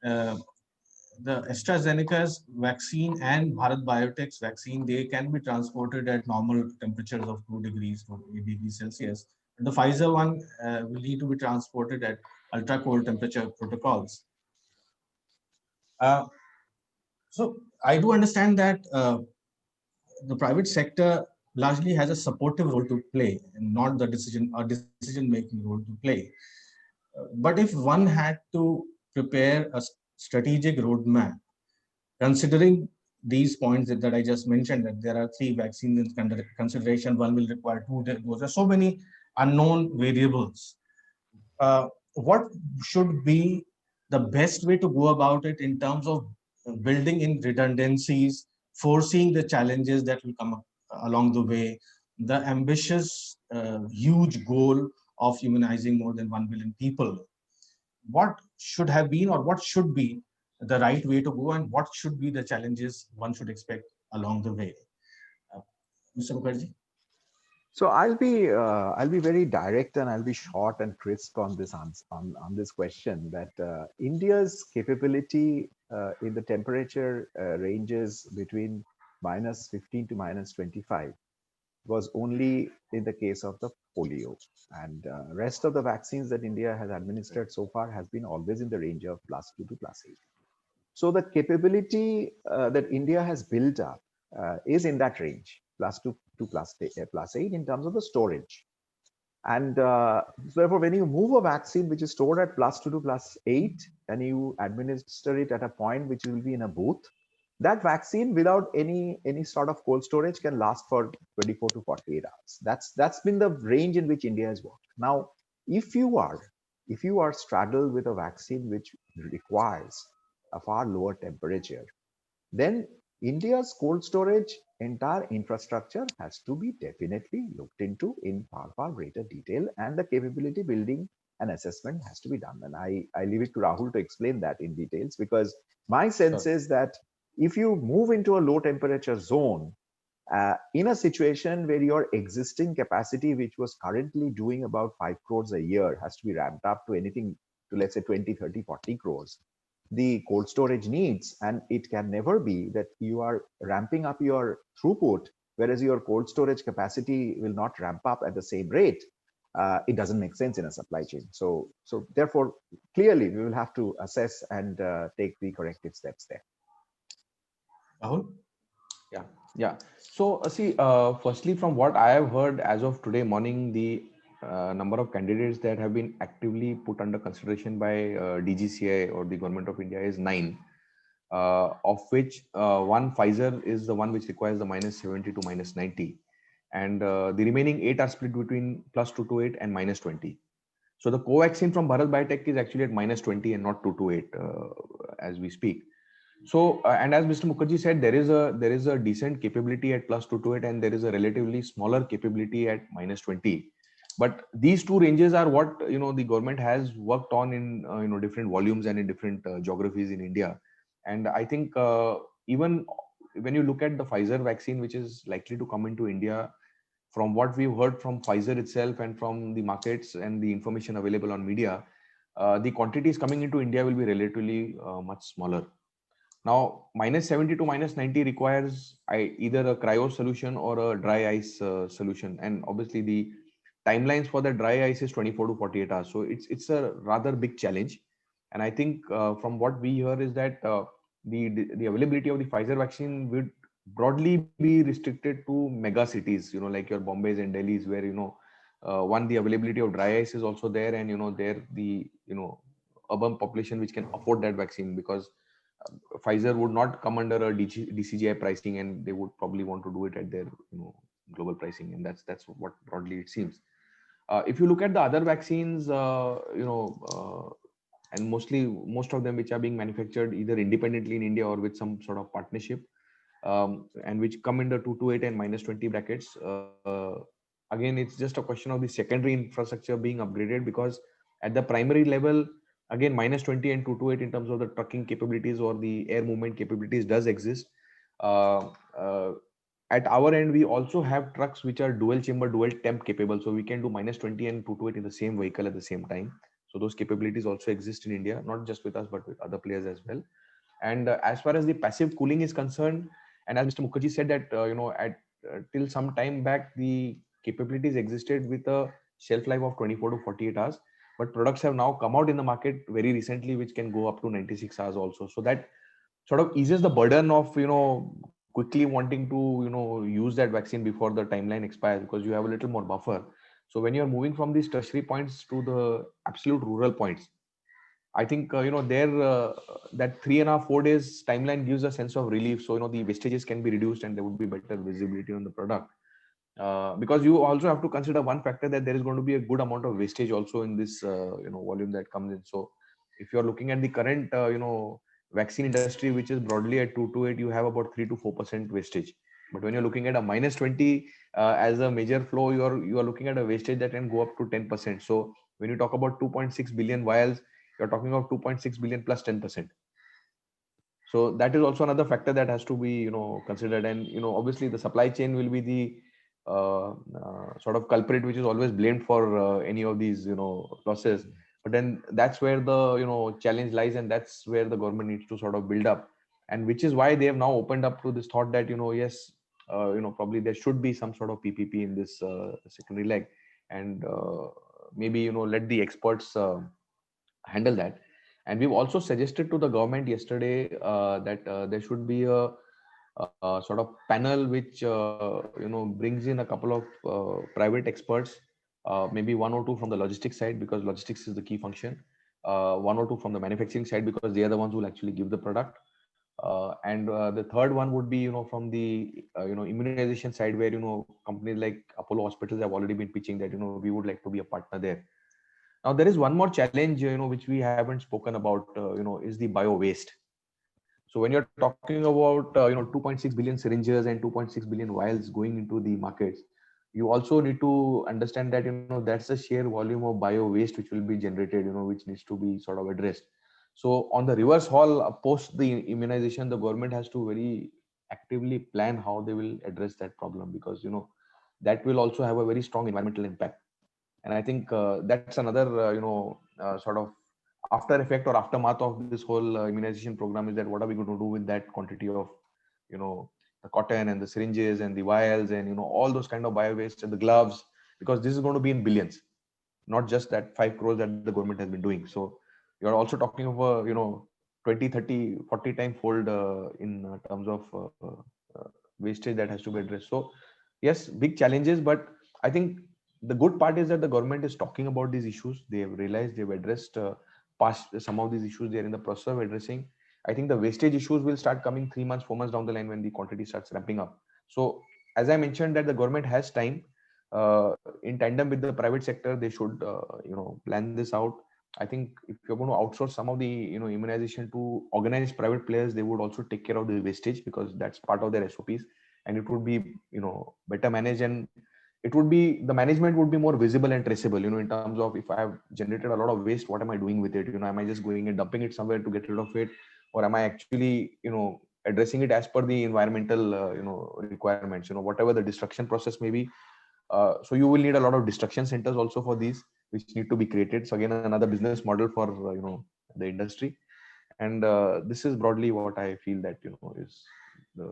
the AstraZeneca's vaccine and Bharat Biotech's vaccine, they can be transported at normal temperatures of 2 degrees to 8 degrees Celsius. And the Pfizer one will need to be transported at ultra cold temperature protocols. So I do understand that the private sector largely has a supportive role to play and not the decision-making role to play. But if one had to prepare a strategic roadmap, considering these points that I just mentioned, that there are 3 vaccines in consideration, one will require 2 doses. There are so many unknown variables. What should be the best way to go about it in terms of building in redundancies, foreseeing the challenges that will come up along the way, the ambitious, huge goal of immunizing more than 1 billion people? What should have been, or what should be the right way to go, and what should be the challenges one should expect along the way? Mr. Mukherjee? So I'll be very direct and I'll be short and crisp on this answer, on this question, that India's capability in the temperature ranges between -15 to -25 was only in the case of the polio, and rest of the vaccines that India has administered so far has been always in the range of +2 to +8. So the capability that India has built up is in that range, +2 to +8 in terms of the storage. And therefore, when you move a vaccine which is stored at +2 to +8 and you administer it at a point which will be in a booth, that vaccine without any sort of cold storage can last for 24 to 48 hours. That's been the range in which India has worked. Now, if you are straddled with a vaccine which requires a far lower temperature, then India's cold storage entire infrastructure has to be definitely looked into in far greater detail, and the capability building and assessment has to be done. And I leave it to Rahul to explain that in details, because my sense is that if you move into a low temperature zone, in a situation where your existing capacity, which was currently doing about 5 crores a year, has to be ramped up to anything to, let's say, 20, 30, 40 crores, the cold storage needs, and it can never be that you are ramping up your throughput, whereas your cold storage capacity will not ramp up at the same rate. It doesn't make sense in a supply chain. So therefore, clearly, we will have to assess and take the corrective steps there. Rahul? Yeah. So see, firstly, from what I have heard as of today morning, the number of candidates that have been actively put under consideration by DGCI or the Government of India is 9. of which one Pfizer is the one which requires the -70 to -90. And the remaining 8 are split between +228 and -20. So the Covaxin from Bharat Biotech is actually at -20 and not 228 as we speak. So and as Mr. Mukherjee said, there is a decent capability at +228 and there is a relatively smaller capability at -20. But these two ranges are what the government has worked on in different volumes and in different geographies in India. And I think even when you look at the Pfizer vaccine, which is likely to come into India, from what we've heard from Pfizer itself and from the markets and the information available on media, the quantities coming into India will be relatively much smaller. Now, -70 to -90 requires either a cryo solution or a dry ice solution. And obviously the timelines for the dry ice is 24 to 48 hours. So it's a rather big challenge. And I think from what we hear is that the availability of the Pfizer vaccine would broadly be restricted to mega cities, like your Bombays and Delhis, where, one, the availability of dry ice is also there. And, there the, urban population which can afford that vaccine, because Pfizer would not come under a DCGI pricing, and they would probably want to do it at their global pricing, and that's what broadly it seems. If you look at the other vaccines, and most of them which are being manufactured either independently in India or with some sort of partnership, and which come in the 228 and -20 brackets. Again, it's just a question of the secondary infrastructure being upgraded, because at the primary level, again, -20 and 228 in terms of the trucking capabilities or the air movement capabilities does exist. At our end, we also have trucks which are dual chamber, dual temp capable. So we can do -20 and 228 in the same vehicle at the same time. So those capabilities also exist in India, not just with us, but with other players as well. And as far as the passive cooling is concerned, and as Mr. Mukherjee said that, till some time back, the capabilities existed with a shelf life of 24 to 48 hours. But products have now come out in the market very recently, which can go up to 96 hours also. So that sort of eases the burden of, quickly wanting to, use that vaccine before the timeline expires, because you have a little more buffer. So when you're moving from these tertiary points to the absolute rural points, I think, that 3.5, 4 days timeline gives a sense of relief. So, the wastages can be reduced and there would be better visibility on the product. Because you also have to consider one factor, that there is going to be a good amount of wastage also in this, volume that comes in. So if you're looking at the current, vaccine industry, which is broadly at 228, you have about 3 to 4% wastage. But when you're looking at a -20 as a major flow, you are looking at a wastage that can go up to 10%. So when you talk about 2.6 billion vials, you're talking about 2.6 billion plus 10%. So that is also another factor that has to be, considered. And, obviously the supply chain will be the sort of culprit, which is always blamed for any of these, losses. But then that's where the, challenge lies, and that's where the government needs to sort of build up. And which is why they have now opened up to this thought that, yes, probably there should be some sort of PPP in this secondary leg, and maybe, let the experts handle that. And we've also suggested to the government yesterday that there should be a sort of panel which brings in a couple of private experts, maybe 1 or 2 from the logistics side, because logistics is the key function, 1 or 2 from the manufacturing side, because they are the ones who will actually give the product, and the third one would be from the immunization side, where companies like Apollo Hospitals have already been pitching that we would like to be a partner there. Now, there is one more challenge, which we haven't spoken about, is the bio waste. So when you're talking about, 2.6 billion syringes and 2.6 billion vials going into the markets, you also need to understand that, that's the sheer volume of bio waste which will be generated, which needs to be sort of addressed. So on the reverse haul, post the immunization, the government has to very actively plan how they will address that problem, because, that will also have a very strong environmental impact. And I think that's another sort of after effect or aftermath of this whole immunization program, is that what are we going to do with that quantity of the cotton and the syringes and the vials and all those kind of bio waste and the gloves, because this is going to be in billions, not just that 5 crores that the government has been doing. So you're also talking of a 20, 30, 40 time fold in terms of wastage that has to be addressed. So yes, big challenges, but I think the good part is that the government is talking about these issues. They have realized, they've addressed past some of these issues. They're in the process of addressing. I think the wastage issues will start coming 3 months, 4 months down the line when the quantity starts ramping up. So as I mentioned, that the government has time, in tandem with the private sector, they should plan this out. I think if you're going to outsource some of the immunization to organized private players, they would also take care of the wastage, because that's part of their SOPs, and it would be better managed, and it would be, the management would be more visible and traceable, in terms of, if I have generated a lot of waste, what am I doing with it? Am I just going and dumping it somewhere to get rid of it, or am I actually addressing it as per the environmental requirements, whatever the destruction process may be. So you will need a lot of destruction centers also for these, which need to be created. So again, another business model for the industry. And this is broadly what I feel that is the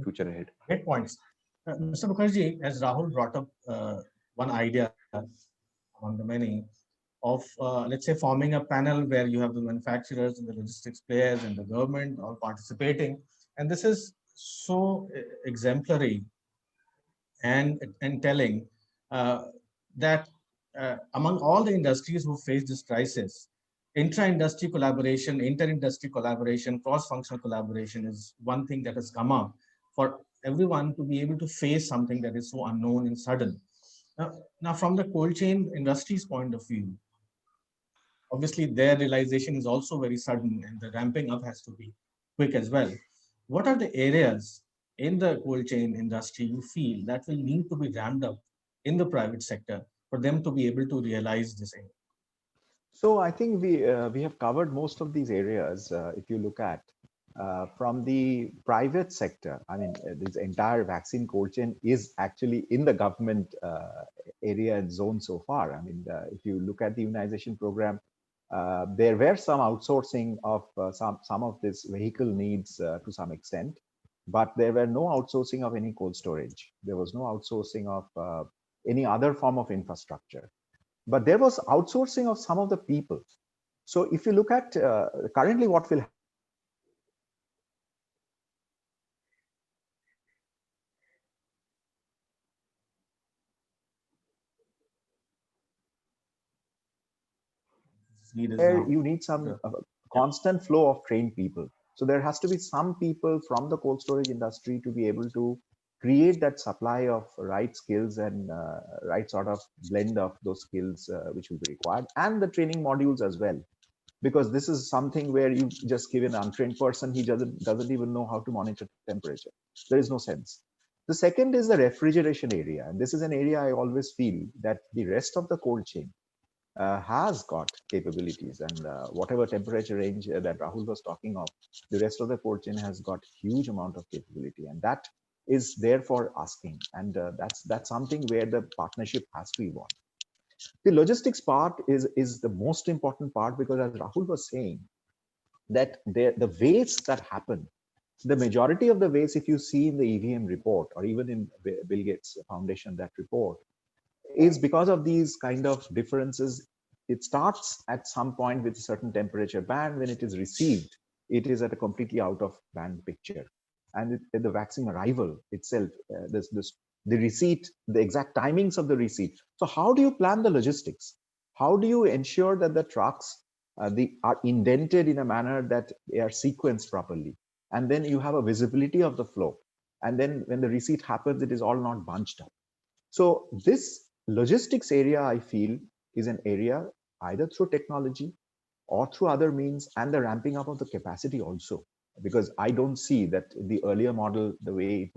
future ahead. Great points. Mr. Mukherjee, as Rahul brought up one idea among the many of, let's say, forming a panel where you have the manufacturers and the logistics players and the government all participating. And this is so exemplary and telling that among all the industries who face this crisis, intra-industry collaboration, inter-industry collaboration, cross-functional collaboration is one thing that has come up for everyone to be able to face something that is so unknown and sudden. Now, from the cold chain industry's point of view, obviously their realization is also very sudden and the ramping up has to be quick as well. What are the areas in the cold chain industry you feel that will need to be ramped up in the private sector for them to be able to realize this aim? So I think we have covered most of these areas. If you look at from the private sector, I mean, this entire vaccine cold chain is actually in the government area and zone so far. I mean, if you look at the immunization program, there were some outsourcing of some of this vehicle needs to some extent, but there were no outsourcing of any cold storage. There was no outsourcing of any other form of infrastructure. But there was outsourcing of some of the people. So if you look at currently what will you need some constant flow of trained people. So there has to be some people from the cold storage industry to be able to create that supply of right skills and right sort of blend of those skills which will be required, and the training modules as well, because this is something where you just give an untrained person, he doesn't even know how to monitor temperature. There is no sense. The second is the refrigeration area, and this is an area I always feel that the rest of the cold chain has got capabilities, and whatever temperature range that Rahul was talking of, the rest of the cold chain has got huge amount of capability, and that is there for asking, and that's something where the partnership has to evolve. The logistics part is the most important part, because as Rahul was saying, that the wastes that happen, the majority of the waste, if you see in the EVM report or even in Bill Gates Foundation, that report, is because of these kind of differences. It starts at some point with a certain temperature band. When it is received, it is at a completely out of band picture. And the vaccine arrival itself, the receipt, the exact timings of the receipt. So how do you plan the logistics? How do you ensure that the trucks are indented in a manner that they are sequenced properly? And then you have a visibility of the flow. And then when the receipt happens, it is all not bunched up. So this logistics area, I feel, is an area either through technology or through other means, and the ramping up of the capacity also, because I don't see that the earlier model, the way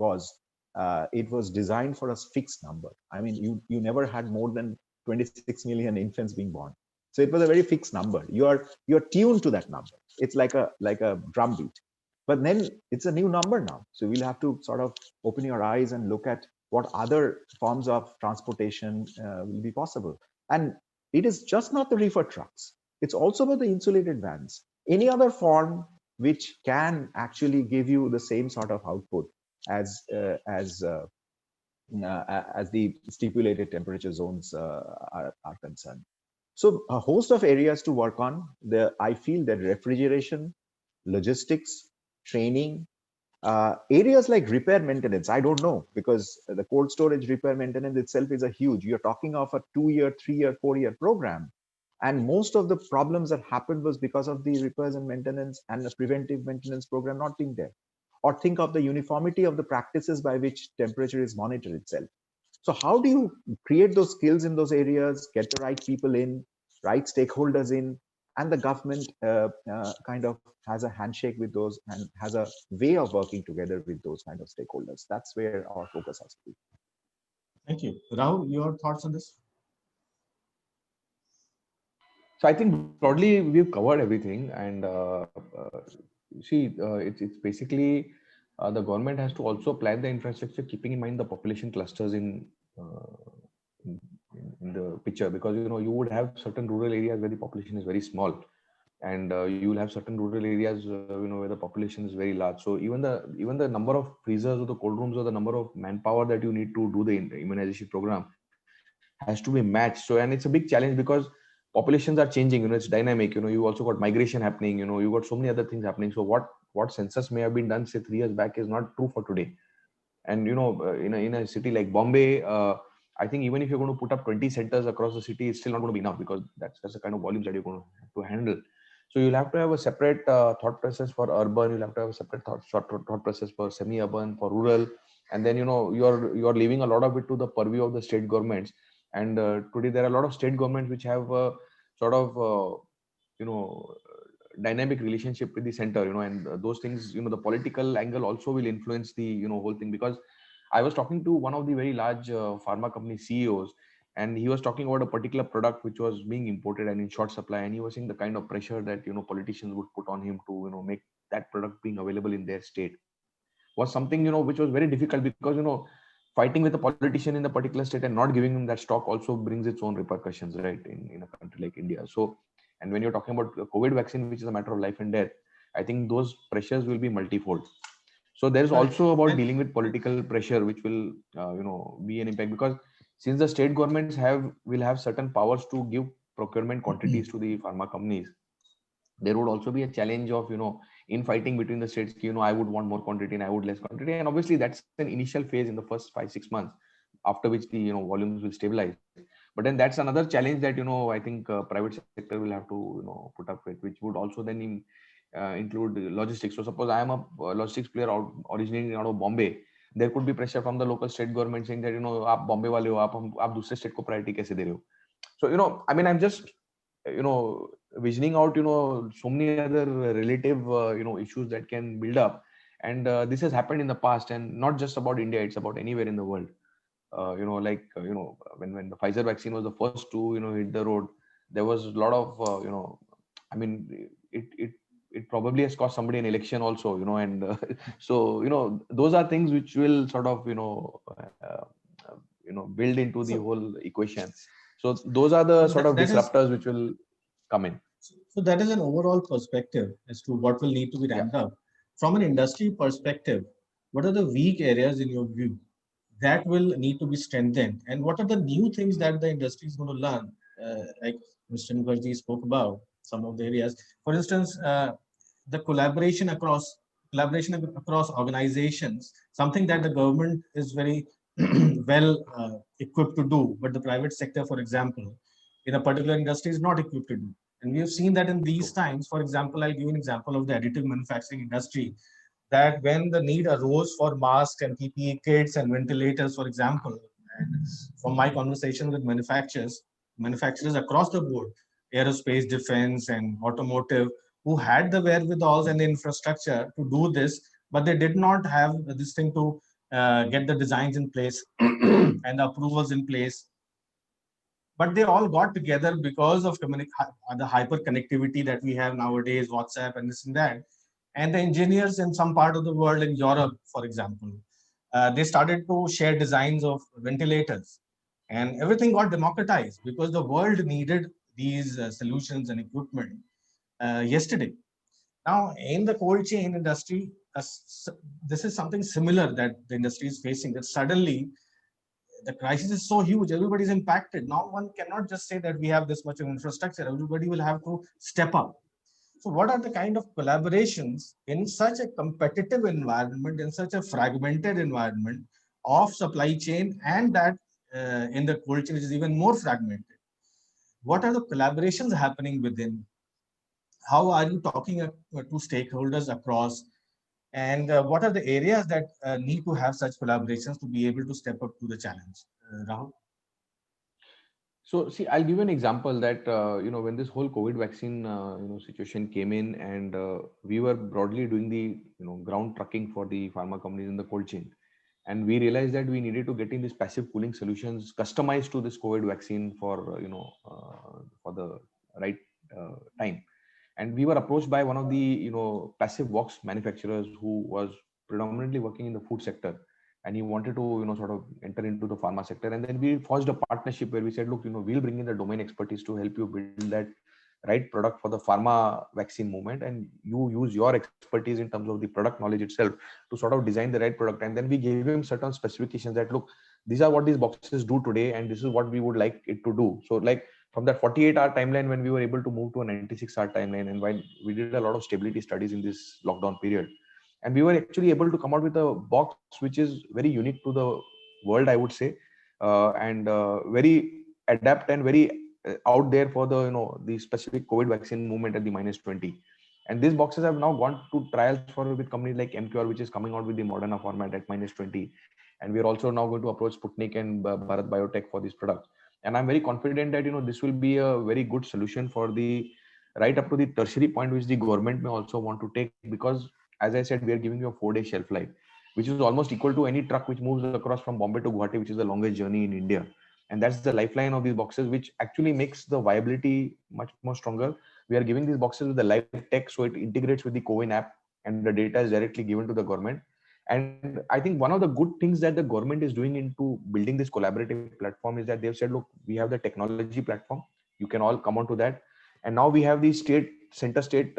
it was designed for a fixed number. I mean, you never had more than 26 million infants being born. So it was a very fixed number. You're tuned to that number. It's like a drum beat. But then it's a new number now. So we'll have to sort of open your eyes and look at what other forms of transportation will be possible. And it is just not the reefer trucks. It's also about the insulated vans. Any other form which can actually give you the same sort of output as the stipulated temperature zones are concerned. So a host of areas to work on. I feel that refrigeration, logistics, training, areas like repair maintenance, I don't know, because the cold storage repair maintenance itself is a huge, you're talking of a 2-year, 3-year, 4-year program. And most of the problems that happened was because of the repairs and maintenance and the preventive maintenance program not being there. Or think of the uniformity of the practices by which temperature is monitored itself. So how do you create those skills in those areas, get the right people in, right stakeholders in, and the government kind of has a handshake with those and has a way of working together with those kind of stakeholders. That's where our focus has to be. Thank you. Rahul, your thoughts on this? So I think broadly we've covered everything, and it's basically the government has to also plan the infrastructure keeping in mind the population clusters in, in the picture, because you would have certain rural areas where the population is very small, and you will have certain rural areas where the population is very large. So even the number of freezers or the cold rooms or the number of manpower that you need to do the immunization program has to be matched. So, and it's a big challenge because populations are changing, it's dynamic, you also got migration happening, you got so many other things happening. So what census may have been done say 3 years back is not true for today. And in a city like Bombay, I think even if you're going to put up 20 centers across the city, it's still not going to be enough, because that's the kind of volumes that you're going to have to handle. So you'll have to have a separate thought process for urban, you'll have to have a separate thought process for semi-urban, for rural, and then you're leaving a lot of it to the purview of the state governments. And today there are a lot of state governments which have sort of dynamic relationship with the center, and those things, the political angle also will influence the whole thing. Because I was talking to one of the very large pharma company CEOs, and he was talking about a particular product which was being imported and in short supply, and he was saying the kind of pressure that politicians would put on him to make that product being available in their state was something which was very difficult, because fighting with a politician in the particular state and not giving him that stock also brings its own repercussions, right, in a country like India. So, and when you're talking about COVID vaccine, which is a matter of life and death, I think those pressures will be multifold. So there's also about dealing with political pressure, which will be an impact, because since the state governments will have certain powers to give procurement quantities to the pharma companies, there would also be a challenge of infighting between the states. I would want more quantity and I would less quantity, and obviously that's an initial phase in the first 5-6 months, after which the volumes will stabilize. But then that's another challenge that I think private sector will have to put up with, which would also then include logistics. So suppose I am a logistics player originating out of Bombay, there could be pressure from the local state government saying that aap Bombay wale ho, aap dusre state ko priority kaise de rahe ho. So I mean, I'm just visioning out so many other relative issues that can build up, and this has happened in the past, and not just about India, it's about anywhere in the world. When the Pfizer vaccine was the first to hit the road, there was a lot of I mean, it probably has cost somebody an election also, and so those are things which will sort of build into the whole equation. So those are the sort of disruptors which will come in. So that is an overall perspective as to what will need to be ramped up. From an industry perspective, what are the weak areas in your view that will need to be strengthened, and what are the new things that the industry is going to learn? Like Mr. Mukherjee spoke about some of the areas. For instance, the collaboration across organizations, something that the government is very well equipped to do, but the private sector, for example, in a particular industry is not equipped to do. And we have seen that in these times. For example, I'll give you an example of the additive manufacturing industry, that when the need arose for masks and PPE kits and ventilators, for example, and from my conversation with manufacturers across the board, aerospace, defense, and automotive, who had the wherewithals and the infrastructure to do this, but they did not have this thing to get the designs in place and the approvals in place. But they all got together because of the hyper connectivity that we have nowadays, WhatsApp and this and that. And the engineers in some part of the world, in Europe, for example, they started to share designs of ventilators, and everything got democratized because the world needed these solutions and equipment yesterday. Now, in the cold chain industry, this is something similar that the industry is facing, that suddenly the crisis is so huge, everybody's impacted. Now one cannot just say that we have this much of infrastructure, everybody will have to step up. So what are the kind of collaborations in such a competitive environment, in such a fragmented environment of supply chain, and that in the cold chain, which is even more fragmented, what are the collaborations happening within? How are you talking to stakeholders across? And what are the areas that need to have such collaborations to be able to step up to the challenge? Rahul? So see, I'll give you an example that when this whole COVID vaccine situation came in, and we were broadly doing the ground trucking for the pharma companies in the cold chain, and we realized that we needed to get in these passive cooling solutions customized to this COVID vaccine for for the right time. And we were approached by one of the passive box manufacturers who was predominantly working in the food sector, and he wanted to sort of enter into the pharma sector. And then we forged a partnership where we said, look, we'll bring in the domain expertise to help you build that right product for the pharma vaccine movement, and you use your expertise in terms of the product knowledge itself to sort of design the right product. And then we gave him certain specifications that, look, these are what these boxes do today, and this is what we would like it to do. So like from that 48-hour timeline, when we were able to move to a 96-hour timeline, and while we did a lot of stability studies in this lockdown period, and we were actually able to come out with a box which is very unique to the world, I would say, and very adapt and very out there for the the specific COVID vaccine movement at the -20. And these boxes have now gone to trials for with companies like MQR, which is coming out with the Moderna format at -20, and we are also now going to approach Sputnik and Bharat Biotech for these products. And I'm very confident that this will be a very good solution for the right up to the tertiary point, which the government may also want to take, because as I said, we are giving you a 4-day shelf life, which is almost equal to any truck which moves across from Bombay to Guwahati, which is the longest journey in India. And that's the lifeline of these boxes, which actually makes the viability much more stronger. We are giving these boxes with the live tech, so it integrates with the CoWIN app, and the data is directly given to the government. And I think one of the good things that the government is doing into building this collaborative platform is that they've said, look, we have the technology platform, you can all come onto that. And now we have the center state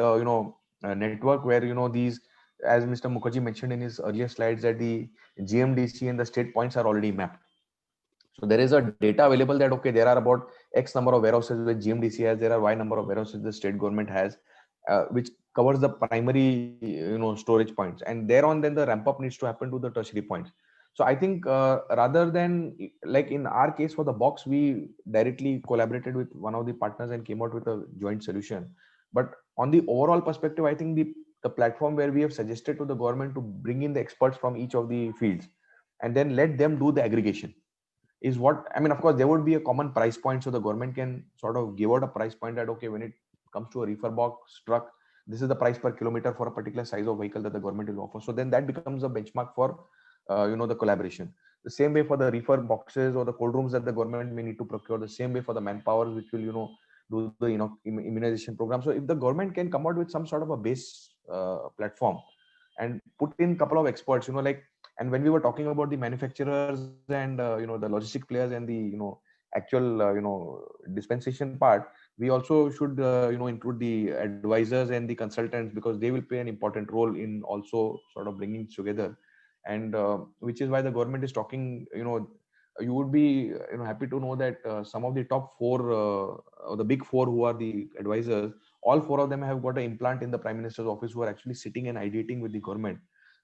network where these, as Mr. Mukherjee mentioned in his earlier slides, that the GMDC and the state points are already mapped. So there is a data available that, okay, there are about X number of warehouses which GMDC has, there are Y number of warehouses the state government has, which covers the primary storage points, and thereon then the ramp up needs to happen to the tertiary points. So I think rather than, like in our case for the box, we directly collaborated with one of the partners and came out with a joint solution. But on the overall perspective, I think the platform where we have suggested to the government to bring in the experts from each of the fields and then let them do the aggregation is what I mean. Of course, there would be a common price point, so the government can sort of give out a price point that, okay, when it comes to a reefer box truck, this is the price per kilometer for a particular size of vehicle that the government will offer. So then that becomes a benchmark for the collaboration. The same way for the reefer boxes or the cold rooms that the government may need to procure. The same way for the manpower which will do the immunization program. So if the government can come out with some sort of a base platform and put in a couple of experts, and when we were talking about the manufacturers and the logistic players and the actual dispensation part, we also should include the advisors and the consultants, because they will play an important role in also sort of bringing together. And which is why the government is talking. You would be happy to know that some of the top 4 or the big 4 who are the advisors, all 4 of them have got an implant in the Prime Minister's office, who are actually sitting and ideating with the government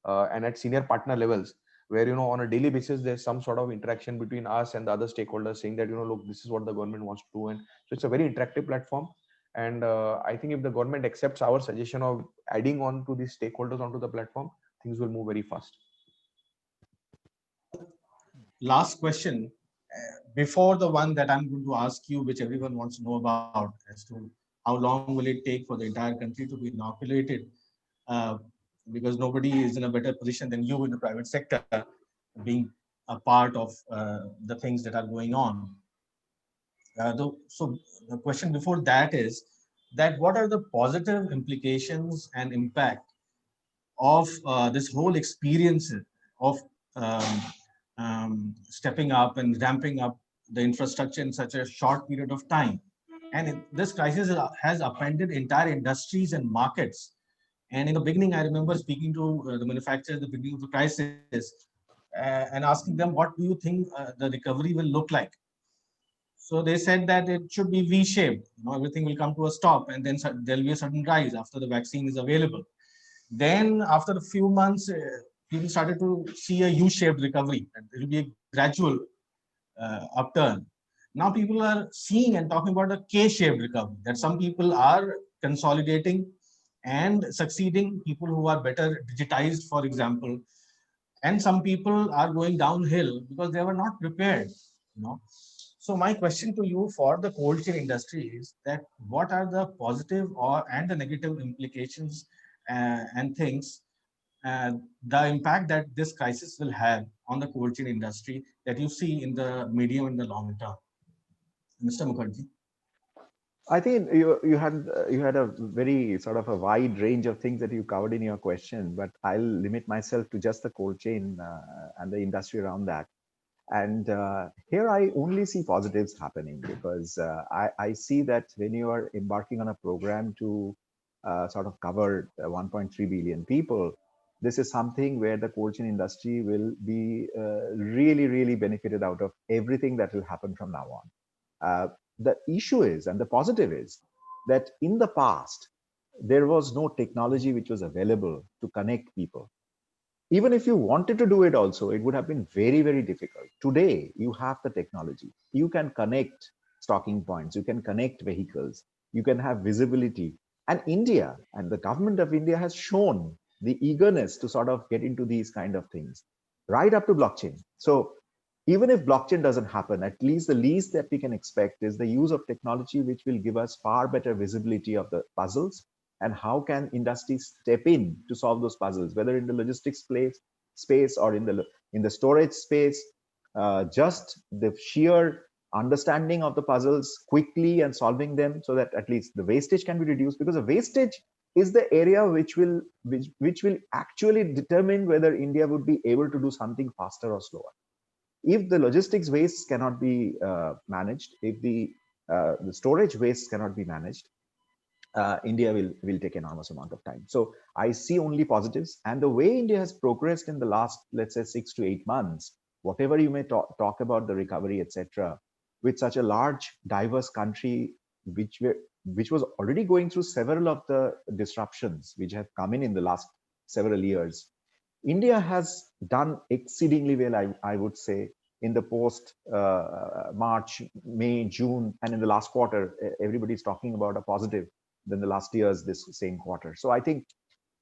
and at senior partner levels, where on a daily basis there's some sort of interaction between us and the other stakeholders, saying that look, this is what the government wants to do. And so it's a very interactive platform. And I think if the government accepts our suggestion of adding on to these stakeholders onto the platform, things will move very fast. Last question before the one that I'm going to ask you, which everyone wants to know about, as to how long will it take for the entire country to be inoculated, because nobody is in a better position than you in the private sector, being a part of the things that are going on. So the question before that is that what are the positive implications and impact of this whole experience of stepping up and ramping up the infrastructure in such a short period of time? And this crisis has upended entire industries and markets. And in the beginning, I remember speaking to the manufacturers at the beginning of the crisis and asking them, what do you think the recovery will look like? So they said that it should be V-shaped. Everything will come to a stop, and then there'll be a sudden rise after the vaccine is available. Then after a few months, people started to see a U-shaped recovery, and it will be a gradual upturn. Now people are seeing and talking about a K-shaped recovery, that some people are consolidating and succeeding, people who are better digitized, for example, and some people are going downhill because they were not prepared. You know, so my question to you for the cold chain industry is that what are the positive or and the negative implications and things, uh, the impact that this crisis will have on the cold chain industry that you see in the medium and the long term, Mr. Mukherjee? I think you had a very sort of a wide range of things that you covered in your question, but I'll limit myself to just the cold chain and the industry around that. And here I only see positives happening because I see that when you are embarking on a program to sort of cover 1.3 billion people, this is something where the cold chain industry will be really, really benefited out of everything that will happen from now on. The issue is, and the positive is, that in the past, there was no technology which was available to connect people. Even if you wanted to do it also, it would have been very, very difficult. Today, you have the technology. You can connect stocking points, you can connect vehicles, you can have visibility. And India and the government of India has shown the eagerness to sort of get into these kind of things, right up to blockchain. So even if blockchain doesn't happen, at least the least that we can expect is the use of technology which will give us far better visibility of the puzzles and how can industries step in to solve those puzzles, whether in the logistics space or in the storage space. Just the sheer understanding of the puzzles quickly and solving them so that at least the wastage can be reduced, because the wastage is the area which will actually determine whether India would be able to do something faster or slower. If the logistics waste cannot be managed, if the storage waste cannot be managed, India will take enormous amount of time. So I see only positives, and the way India has progressed in the last, let's say, 6 to 8 months, whatever you may talk about the recovery, etc., with such a large, diverse country, which was already going through several of the disruptions which have come in the last several years, India has done exceedingly well, I would say, in the post March, May, June, and in the last quarter. Everybody's talking about a positive than the last year's this same quarter. So I think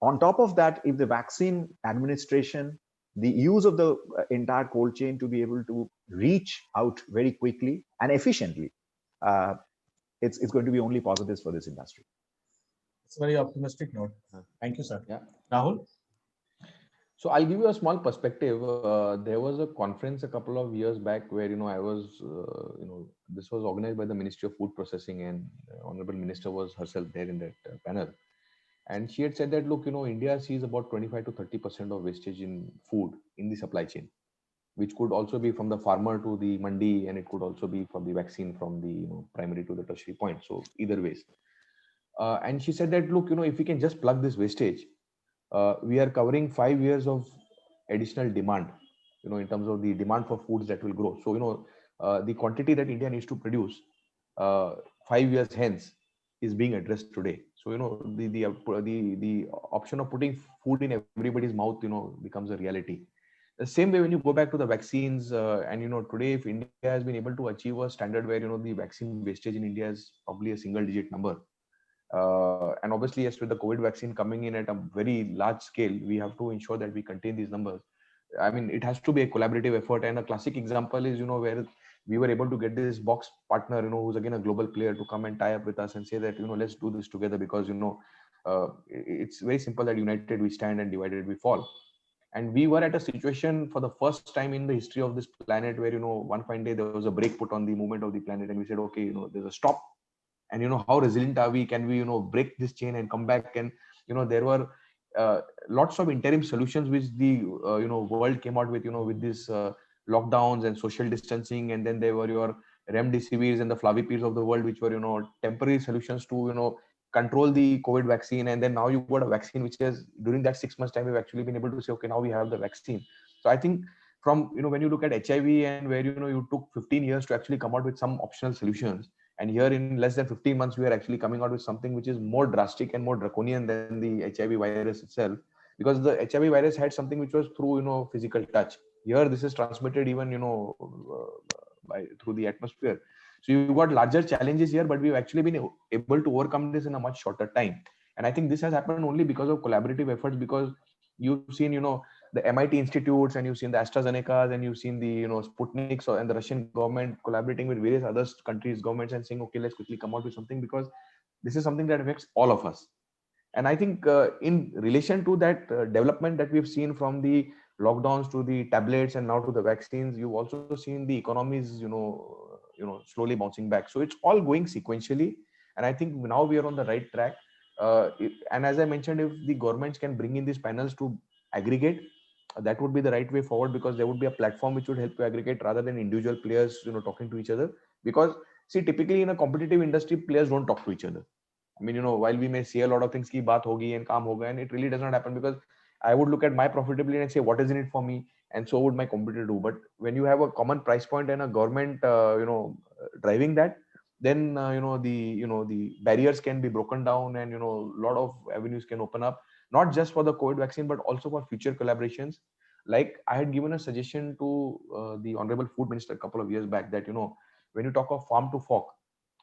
on top of that, if the vaccine administration, the use of the entire cold chain to be able to reach out very quickly and efficiently, uh, it's going to be only positives for this industry. It's a very optimistic note. Thank you, sir. Yeah. Rahul? So I'll give you a small perspective. There was a conference a couple of years back where I was, this was organized by the Ministry of Food Processing, and Honorable Minister was herself there in that panel. And she had said that, look, India sees about 25 to 30% of wastage in food in the supply chain, which could also be from the farmer to the mandi, and it could also be from the vaccine from the primary to the tertiary point. So either ways. And she said that, look, if we can just plug this wastage, we are covering 5 years of additional demand, in terms of the demand for foods that will grow. So, the quantity that India needs to produce 5 years hence is being addressed today. So, the option of putting food in everybody's mouth, becomes a reality. The same way when you go back to the vaccines, and today, if India has been able to achieve a standard where the vaccine wastage in India is probably a single digit number, and obviously, yes, with the COVID vaccine coming in at a very large scale, we have to ensure that we contain these numbers. I mean, it has to be a collaborative effort. And a classic example is, where we were able to get this box partner, who's again a global player, to come and tie up with us and say that, let's do this together, because, it's very simple that united we stand and divided we fall. And we were at a situation for the first time in the history of this planet where, one fine day there was a break put on the movement of the planet, and we said, okay, there's a stop. And how resilient are we? Can we break this chain and come back? And there were lots of interim solutions which the world came out with this lockdowns and social distancing, and then there were your remdesivirs and the flavipirs of the world, which were temporary solutions to control the COVID vaccine. And then now you've got a vaccine which is, during that 6 months time, we've actually been able to say, okay, now we have the vaccine. So I think from when you look at HIV, and where you took 15 years to actually come out with some optional solutions, and here in less than 15 months, we are actually coming out with something which is more drastic and more draconian than the HIV virus itself, because the HIV virus had something which was through physical touch. Here, this is transmitted even through the atmosphere. So you've got larger challenges here, but we've actually been able to overcome this in a much shorter time. And I think this has happened only because of collaborative efforts, because you've seen, the MIT institutes, and you've seen the AstraZenecas, and you've seen the, Sputniks, and the Russian government collaborating with various other countries' governments and saying, okay, let's quickly come out with something, because this is something that affects all of us. And I think in relation to that development that we've seen from the lockdowns to the tablets and now to the vaccines, you've also seen the economies, slowly bouncing back. So it's all going sequentially. And I think now we are on the right track. And as I mentioned, if the governments can bring in these panels to aggregate, that would be the right way forward, because there would be a platform which would help to aggregate rather than individual players, talking to each other. Because see, typically in a competitive industry, players don't talk to each other. I mean, while we may say a lot of things ki baat hogi and kaam hoga, and it really does not happen, because I would look at my profitability and say, what is in it for me? And so would my competitor do. But when you have a common price point and a government, driving that, then, the barriers can be broken down, and, a lot of avenues can open up, not just for the COVID vaccine, but also for future collaborations. Like I had given a suggestion to the Honorable Food Minister a couple of years back that, when you talk of farm to fork,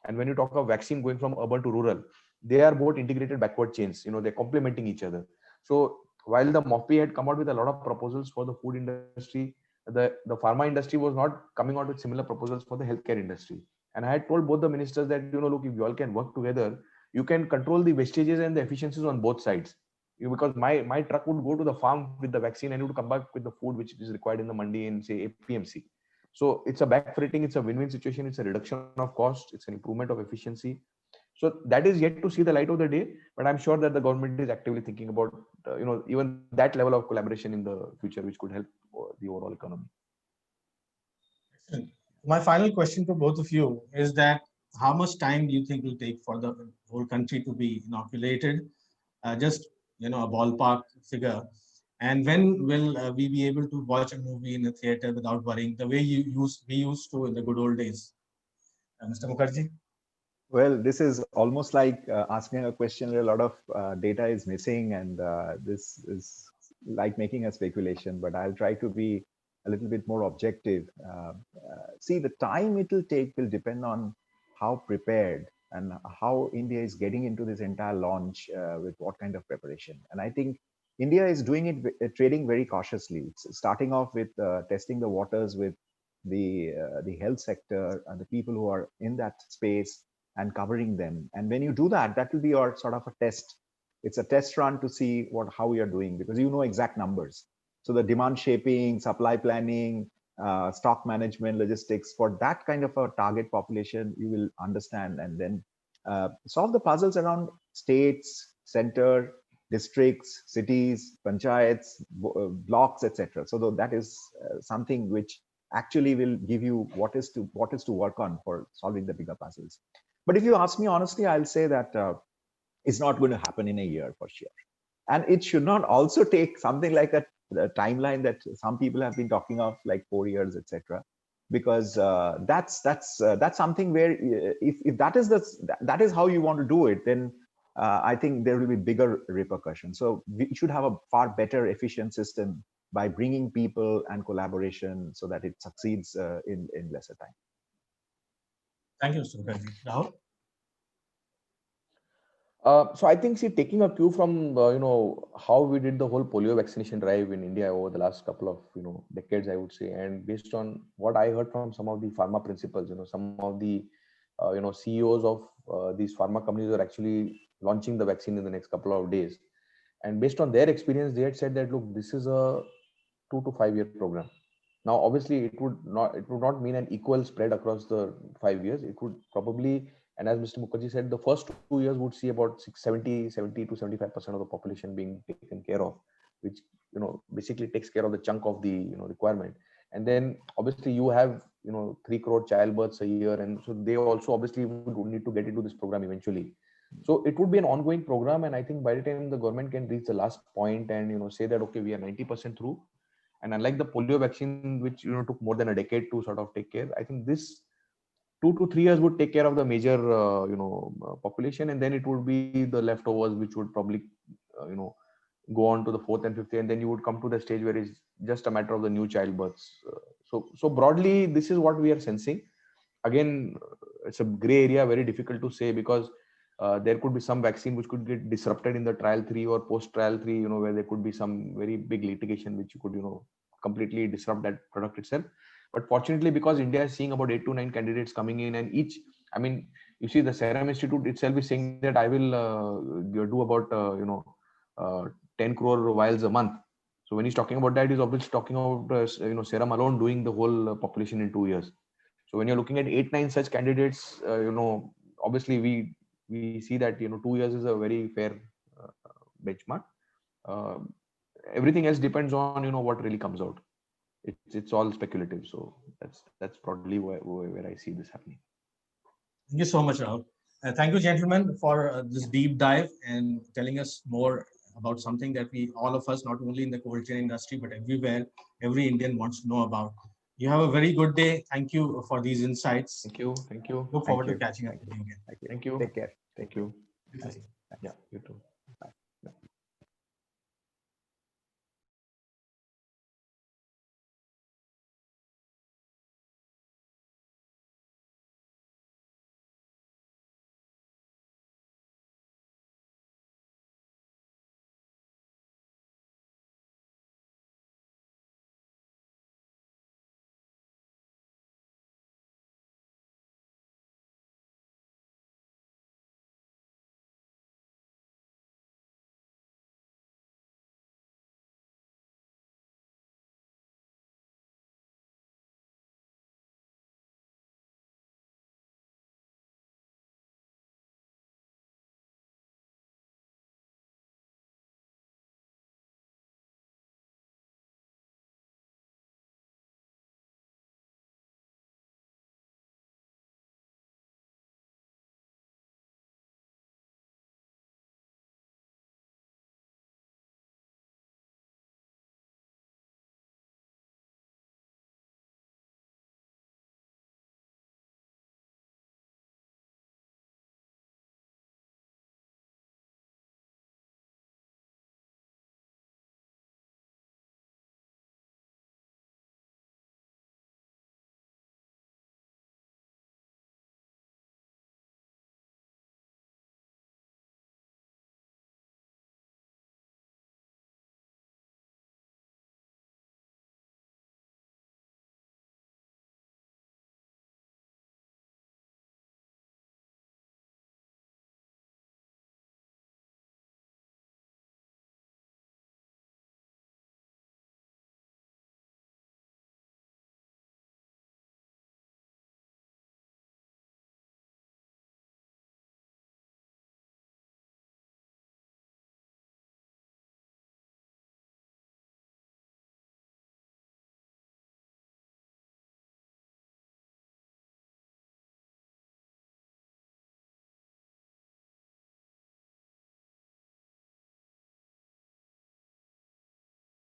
and when you talk of vaccine going from urban to rural, they are both integrated backward chains. They're complementing each other. So while the MOFPI had come out with a lot of proposals for the food industry, the pharma industry was not coming out with similar proposals for the healthcare industry. And I had told both the ministers that, look, if you all can work together, you can control the wastages and the efficiencies on both sides. Because my truck would go to the farm with the vaccine, and it would come back with the food which is required in the mandi in, say, APMC. So it's a backfreighting, it's a win-win situation, it's a reduction of cost, it's an improvement of efficiency. So that is yet to see the light of the day, but I'm sure that the government is actively thinking about, even that level of collaboration in the future, which could help the overall economy. Excellent. My final question to both of you is that how much time do you think it will take for the whole country to be inoculated? Just, a ballpark figure. And when will we be able to watch a movie in a theater without worrying the way we used to in the good old days? Mr. Mukherjee? Well, this is almost like asking a question where a lot of data is missing, and this is like making a speculation, but I'll try to be a little bit more objective. See, the time it will take will depend on how prepared and how India is getting into this entire launch with what kind of preparation. And I think India is doing it, trading very cautiously. It's starting off with testing the waters with the health sector and the people who are in that space, and covering them. And when you do that, that will be your sort of a test. It's a test run to see how you are doing, because you know exact numbers. So the demand shaping, supply planning, stock management, logistics, for that kind of a target population, you will understand, and then solve the puzzles around states, center, districts, cities, panchayats, blocks, etc. So that is something which actually will give you what is to work on for solving the bigger puzzles. But if you ask me honestly, I'll say that it's not going to happen in a year for sure. And it should not also take something like that timeline that some people have been talking of, like 4 years, etc. Because that's something where if that is how you want to do it, then I think there will be bigger repercussions. So we should have a far better efficient system by bringing people and collaboration so that it succeeds in lesser time. Thank you, Mr. Mukherjee. Rahul? So I think, see, taking a cue from how we did the whole polio vaccination drive in India over the last couple of decades, I would say, and based on what I heard from some of the pharma principals, some of the CEOs of these pharma companies are actually launching the vaccine in the next couple of days, and based on their experience, they had said that, look, this is a 2 to 5 year program. Now, obviously, it would not mean an equal spread across the 5 years. It would probably, and as Mr. Mukherjee said, the first 2 years would see about 70 to 75% of the population being taken care of, which basically takes care of the chunk of the requirement. And then obviously you have 3 crore childbirths a year, and so they also obviously would need to get into this program eventually. So it would be an ongoing program, and I think by the time the government can reach the last point and say that, okay, we are 90% through, and unlike the polio vaccine, which took more than a decade to sort of take care, I think this 2 to 3 years would take care of the major population, and then it would be the leftovers which would probably go on to the 4th and 5th year, and then you would come to the stage where it's just a matter of the new childbirths. So broadly, this is what we are sensing. Again, it's a gray area, very difficult to say, because there could be some vaccine which could get disrupted in the trial 3 or post trial 3, where there could be some very big litigation which you could, completely disrupt that product itself. But fortunately, because India is seeing about 8 to 9 candidates coming in, and each, I mean, you see the Serum Institute itself is saying that I will do about, 10 crore vials a month. So when he's talking about that, he's obviously talking about, Serum alone doing the whole population in 2 years. So when you're looking at 8, 9 such candidates, obviously we see that, 2 years is a very fair benchmark. Everything else depends on, what really comes out. It's all speculative. So that's probably where I see this happening. Thank you so much, Rahul. Thank you, gentlemen, for this deep dive and telling us more about something that all of us, not only in the cold chain industry, but everywhere, every Indian wants to know about. You have a very good day. Thank you for these insights. Thank you. Thank you. Look forward to catching up with you again. Thank you. Take care. Thank you. Bye. Yeah, you too.